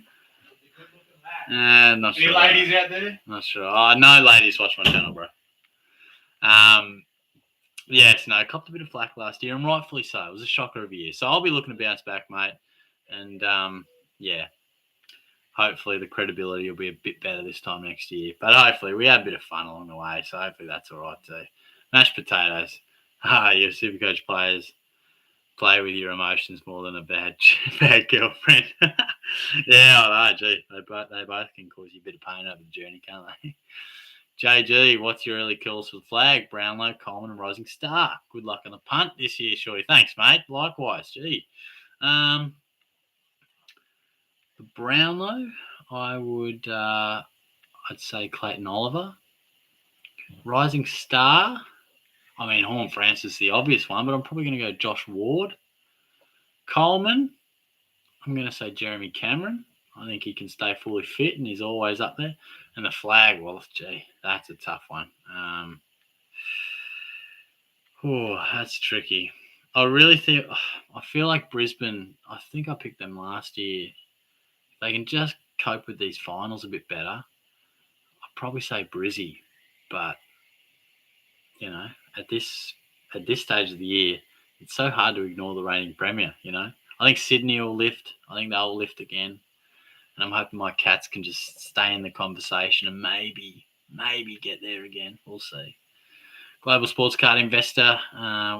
Good looking lad. Not Any sure. ladies out there? Not sure. No ladies watch my channel, bro. Yes, no, I copped a bit of flack last year, and rightfully so. It was a shocker of a year. So I'll be looking to bounce back, mate. And, yeah, hopefully the credibility will be a bit better this time next year. But hopefully we had a bit of fun along the way, so hopefully that's all right too. Mashed potatoes. Your Supercoach players play with your emotions more than a bad girlfriend. Yeah, I know, gee. They both can cause you a bit of pain over the journey, can't they? JG, what's your early kills for the flag? Brownlow, Coleman, and Rising Star. Good luck on the punt this year, Shorty. Thanks, mate. Likewise, gee. The Brownlow, I'd say Clayton Oliver. Rising Star, I mean, Horn Francis is the obvious one, but I'm probably going to go Josh Ward. Coleman, I'm going to say Jeremy Cameron. I think he can stay fully fit and he's always up there. And the flag, well, gee, that's a tough one. That's tricky. I feel like Brisbane, I think I picked them last year. If they can just cope with these finals a bit better, I'd probably say Brizzy. But, at this stage of the year, it's so hard to ignore the reigning premier, you know. I think Sydney will lift. I think they'll lift again. And I'm hoping my Cats can just stay in the conversation and maybe get there again. We'll see. Global Sports Card Investor,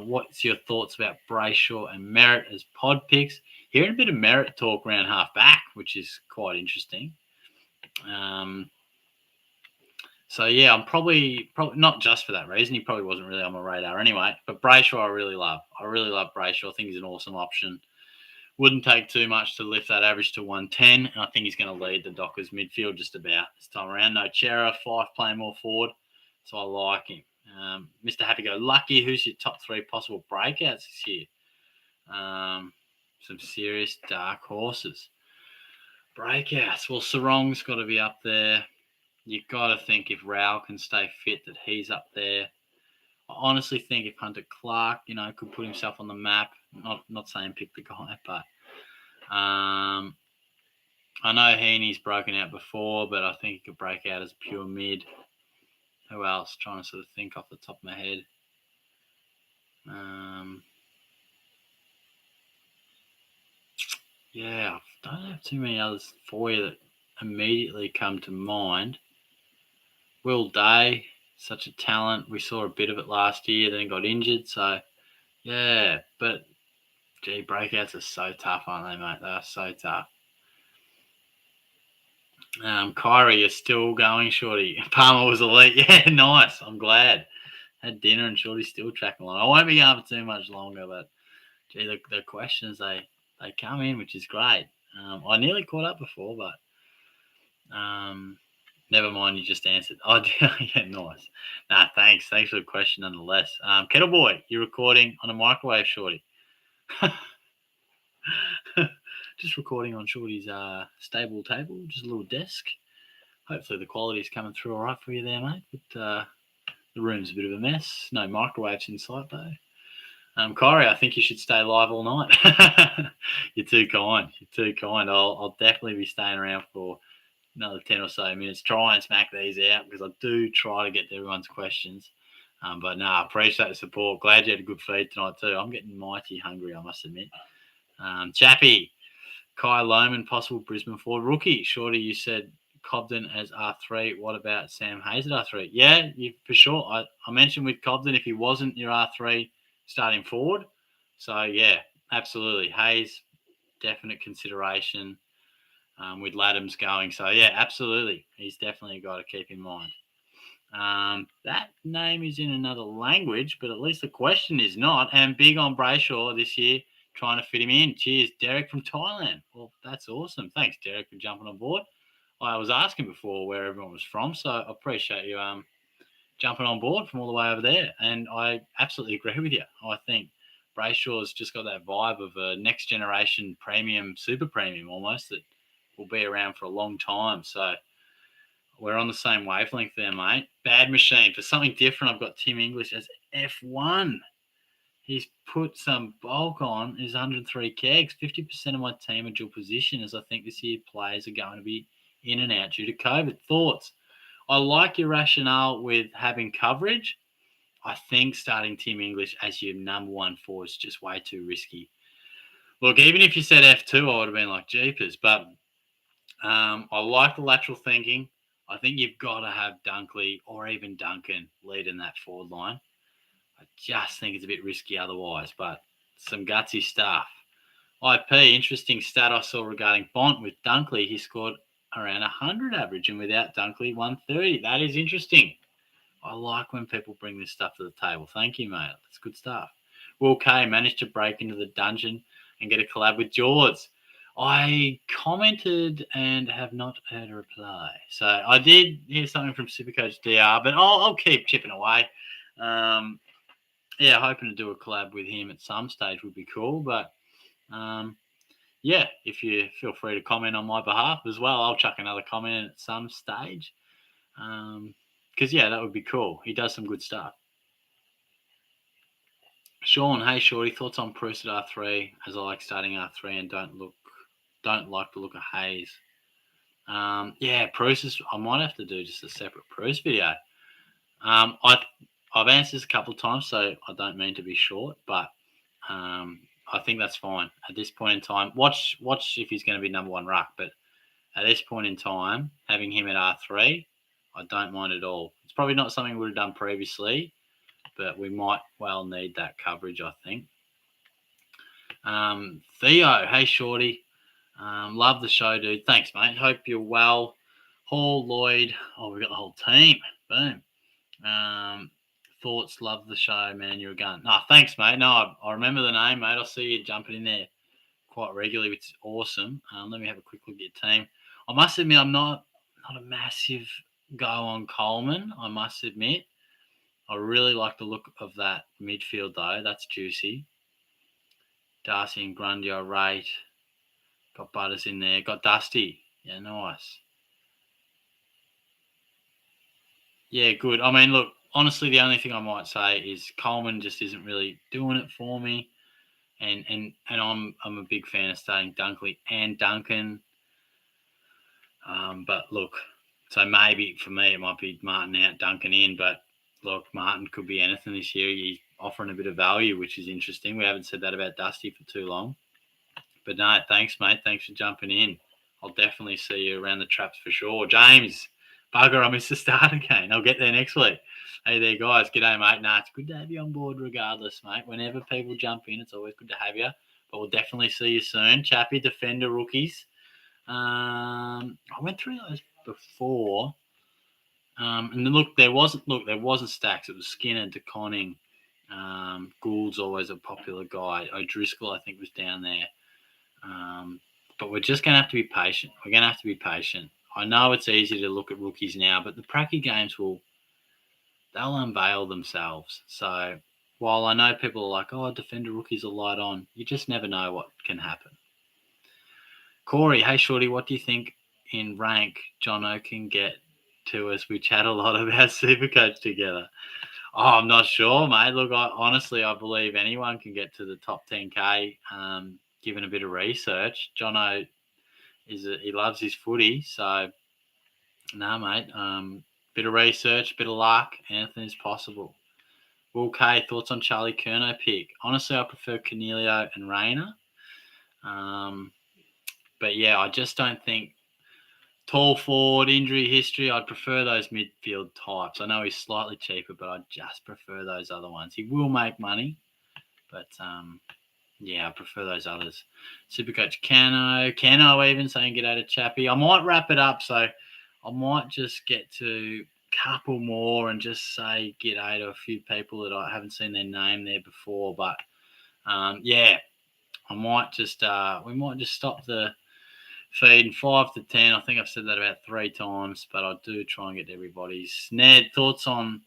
what's your thoughts about Brayshaw and Merritt as pod picks? Hearing a bit of Merritt talk around half back, which is quite interesting. So yeah, I'm probably not just for that reason. He probably wasn't really on my radar anyway. But Brayshaw, I really love. Brayshaw. I think he's an awesome option. Wouldn't take too much to lift that average to 110, and I think he's going to lead the Dockers midfield just about this time around. No Chera, Fife playing more forward, so I like him. Mr. Happy-Go-Lucky, who's your top 3 possible breakouts this year? Some serious dark horses. Breakouts. Well, Sarong's got to be up there. You've got to think if Rao can stay fit that he's up there. I honestly think if Hunter Clark, could put himself on the map, not saying pick the guy, but I know Heaney's broken out before, but I think he could break out as a pure mid. Who else? Trying to sort of think off the top of my head. Yeah, I don't have too many others for you that immediately come to mind. Will Day, such a talent. We saw a bit of it last year, then got injured. So, yeah, but, gee, breakouts are so tough, aren't they, mate? They are so tough. Kyrie, you're still going, Shorty. Palmer was elite. Yeah, nice. I'm glad. Had dinner and Shorty's still tracking along. I won't be going for too much longer, but, gee, the questions, they come in, which is great. I nearly caught up before, but never mind, you just answered. Oh, yeah, nice. Nah, thanks. Thanks for the question nonetheless. Kettle Boy, you're recording on a microwave, Shorty. Just recording on Shorty's stable table, just a little desk. Hopefully the quality's coming through all right for you there, mate. But the room's a bit of a mess. No microwaves in sight, though. Kyrie, I think you should stay live all night. You're too kind. I'll definitely be staying around for another 10 or so minutes. Try and smack these out because I do try to get to everyone's questions. But no, I appreciate the support. Glad you had a good feed tonight too. I'm getting mighty hungry, I must admit. Chappie, Kai Lohman, possible Brisbane forward. Rookie, Shorty, you said Cobden as R3. What about Sam Hayes at R3? Yeah, for sure. I mentioned with Cobden, if he wasn't your R3 starting forward. So, yeah, absolutely. Hayes, definite consideration with Laddams going. So, yeah, absolutely. He's definitely a guy to keep in mind. That name is in another language, but at least the question is not. And big on Brayshaw this year, trying to fit him in. Cheers, Derek from Thailand. Well, that's awesome. Thanks, Derek, for jumping on board. I was asking before where everyone was from, so I appreciate you jumping on board from all the way over there. And I absolutely agree with you. I think Brayshaw's just got that vibe of a next generation premium, super premium almost, that will be around for a long time. So we're on the same wavelength there, mate. Bad Machine. For something different, I've got Tim English as F1. He's put some bulk on his 103 kegs. 50% of my team are dual position, as I think this year players are going to be in and out due to COVID. Thoughts? I like your rationale with having coverage. I think starting Tim English as your number 1 forward is just way too risky. Look, even if you said F2, I would have been like jeepers. But I like the lateral thinking. I think you've got to have Dunkley or even Duncan leading that forward line. I just think it's a bit risky otherwise, but some gutsy stuff. IP, interesting stat I saw regarding Bont with Dunkley. He scored around 100 average, and without Dunkley, 130. That is interesting. I like when people bring this stuff to the table. Thank you, mate. That's good stuff. Will K managed to break into the dungeon and get a collab with George. I commented and have not heard a reply. So I did hear something from SuperCoach DR, but I'll keep chipping away. Yeah, hoping to do a collab with him at some stage would be cool. But, yeah, if you feel free to comment on my behalf as well, I'll chuck another comment in at some stage. Because, yeah, that would be cool. He does some good stuff. Sean, hey, Shorty, thoughts on Bruce at R3, as I like starting R3 and don't like the look of Hayes. Yeah, Bruce I might have to do just a separate Bruce video. I've answered this a couple of times, so I don't mean to be short, but I think that's fine at this point in time. Watch if he's going to be number one ruck, but at this point in time, having him at R3, I don't mind at all. It's probably not something we would have done previously, but we might well need that coverage, I think. Theo, hey Shorty. Love the show, dude. Thanks, mate. Hope you're well. Hall, Lloyd. Oh, we got the whole team. Boom. Thoughts, love the show, man. You're a gun. No, thanks, mate. No, I remember the name, mate. I see you jumping in there quite regularly, which is awesome. Let me have a quick look at your team. I must admit, I'm not a massive go on Coleman, I must admit. I really like the look of that midfield, though. That's juicy. Darcy and Grundy, I rate. Got Butters in there. Got Dusty. Yeah, nice. Yeah, good. I mean, look, honestly, the only thing I might say is Coleman just isn't really doing it for me. And I'm a big fan of starting Dunkley and Duncan. But look, so maybe for me it might be Martin out, Duncan in. But look, Martin could be anything this year. He's offering a bit of value, which is interesting. We haven't said that about Dusty for too long. But no, thanks, mate. Thanks for jumping in. I'll definitely see you around the traps for sure. James, bugger, I missed the start again. I'll get there next week. Hey there, guys. G'day, mate. Nah, it's good to have you on board regardless, mate. Whenever people jump in, it's always good to have you. But we'll definitely see you soon. Chappy, defender rookies. I went through those before. And look, there wasn't stacks. It was Skinner, DeConning. Gould's always a popular guy. O'Driscoll, I think, was down there. But we're just going to have to be patient. We're going to have to be patient. I know it's easy to look at rookies now, but the pracky games they'll unveil themselves. So while I know people are like, oh, defender rookies are light on, you just never know what can happen. Corey, hey, Shorty, what do you think in rank Jono can get to us? We chat a lot about SuperCoach together. Oh, I'm not sure, mate. Look, I believe anyone can get to the top 10K given a bit of research. Jono, he loves his footy, so no, mate. Bit of research, bit of luck, anything is possible. Will K, thoughts on Charlie Curnow pick? Honestly, I prefer Cornelio and Rayner. But yeah, I just don't think tall forward, injury history, I'd prefer those midfield types. I know he's slightly cheaper, but I just prefer those other ones. He will make money, but yeah, I prefer those others. Supercoach Cano even saying get out of Chappy. I might wrap it up, so I might just get to a couple more and just say get out to a few people that I haven't seen their name there before. But yeah, I might just we might just stop the feed in 5 to 10. I think I've said that about 3 times, but I do try and get to everybody's. Ned, thoughts on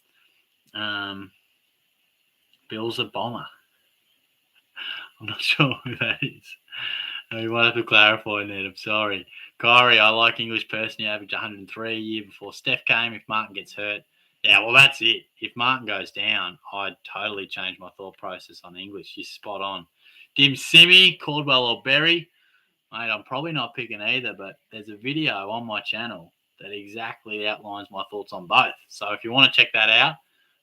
Bill's a bomber? I'm not sure who that is. We might have to clarify, Ned. I'm sorry. Kyrie, I like English person. You average 103 a year before Steph came. If Martin gets hurt, yeah, well, that's it. If Martin goes down, I'd totally change my thought process on English. You're spot on. Dim Simi, Caldwell or Berry. Mate, I'm probably not picking either, but there's a video on my channel that exactly outlines my thoughts on both. So if you want to check that out,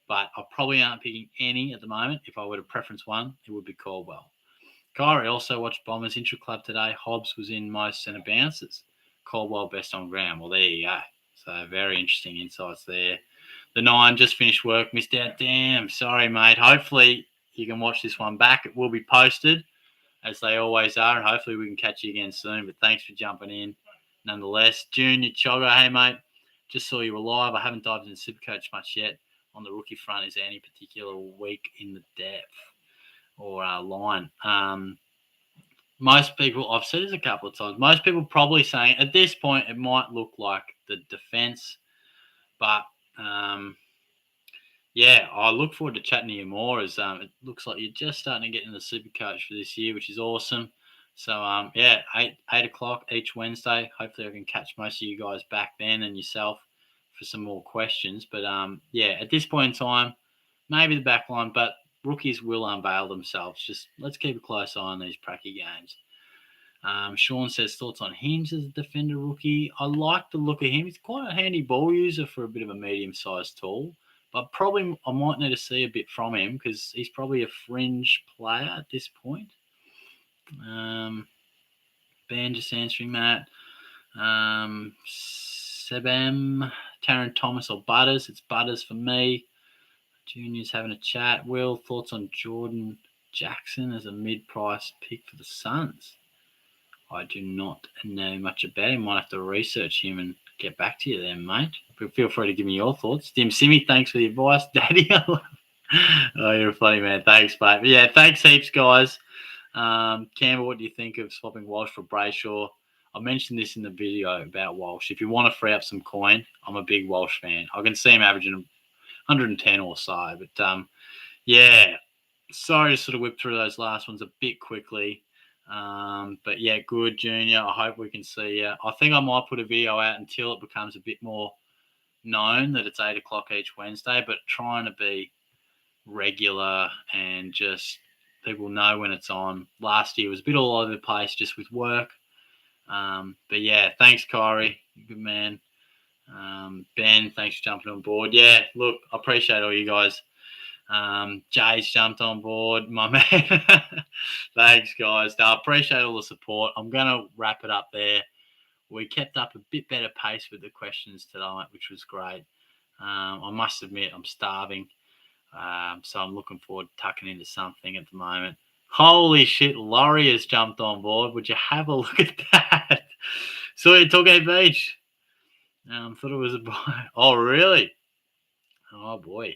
but I probably aren't picking any at the moment. If I were to preference one, it would be Caldwell. Kyrie also watched Bombers Intra-Club today. Hobbs was in most centre bounces. Caldwell best on ground. Well, there you go. So very interesting insights there. The 9 just finished work. Missed out. Damn. Sorry, mate. Hopefully you can watch this one back. It will be posted, as they always are, and hopefully we can catch you again soon. But thanks for jumping in. Nonetheless, Junior Chogga, hey, mate. Just saw you were live. I haven't dived into SuperCoach much yet. On the rookie front, is there any particular week in the depth or line? Most people, I've said this a couple of times, most people probably saying at this point it might look like the defense. But, yeah, I look forward to chatting to you more as it looks like you're just starting to get in the SuperCoach for this year, which is awesome. So, yeah, 8 o'clock each Wednesday. Hopefully I can catch most of you guys back then and yourself for some more questions. But, yeah, at this point in time, maybe the back line, but rookies will unveil themselves. Just let's keep a close eye on these pracky games. Sean says thoughts on Hinge as a defender rookie. I like the look of him. He's quite a handy ball user for a bit of a medium-sized tall. but probably I might need to see a bit from him because he's probably a fringe player at this point. Ben just answering that. Sebem, Taron Thomas or Butters? It's Butters for me. Junior's having a chat. Will, thoughts on Jordan Jackson as a mid-price pick for the Suns? I do not know much about him. Might have to research him and get back to you then, mate. But feel free to give me your thoughts. Dim Simmy, thanks for the advice. Daddy, oh, you're a funny man. Thanks, mate. But yeah, thanks heaps, guys. Campbell, what do you think of swapping Walsh for Brayshaw? I mentioned this in the video about Walsh. If you want to free up some coin, I'm a big Walsh fan. I can see him averaging 110 or so. But yeah, sorry to sort of whip through those last ones a bit quickly. But yeah, good, Junior. I hope we can see you. I think I might put a video out until it becomes a bit more known that it's 8 o'clock each Wednesday, but trying to be regular and just people know when it's on. Last year was a bit all over the place just with work. But yeah, thanks, Kyrie. Good man. Ben, thanks for jumping on board. Yeah, look, I appreciate all you guys. Jay's jumped on board, my man. Thanks, guys. I appreciate all the support. I'm going to wrap it up there. We kept up a bit better pace with the questions tonight, which was great. I must admit, I'm starving. So I'm looking forward to tucking into something at the moment. Holy shit, Laurie has jumped on board. Would you have a look at that? So you took a beach. Thought it was a buy. Oh, really? Oh, boy.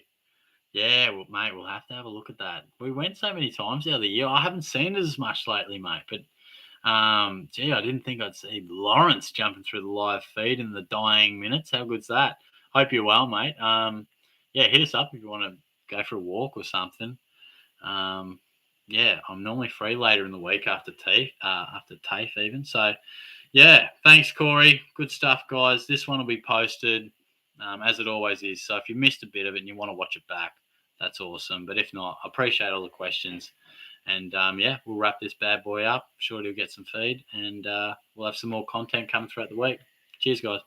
Yeah, well, mate, we'll have to have a look at that. We went so many times the other year. I haven't seen it as much lately, mate. But, gee, I didn't think I'd see Lawrence jumping through the live feed in the dying minutes. How good's that? Hope you're well, mate. Yeah, hit us up if you want to go for a walk or something. Yeah, I'm normally free later in the week after TAFE even. So, yeah, thanks, Corey. Good stuff, guys. This one will be posted as it always is. So if you missed a bit of it and you want to watch it back, that's awesome. But if not, I appreciate all the questions. And, yeah, we'll wrap this bad boy up. Shorty will get some feed and we'll have some more content coming throughout the week. Cheers, guys.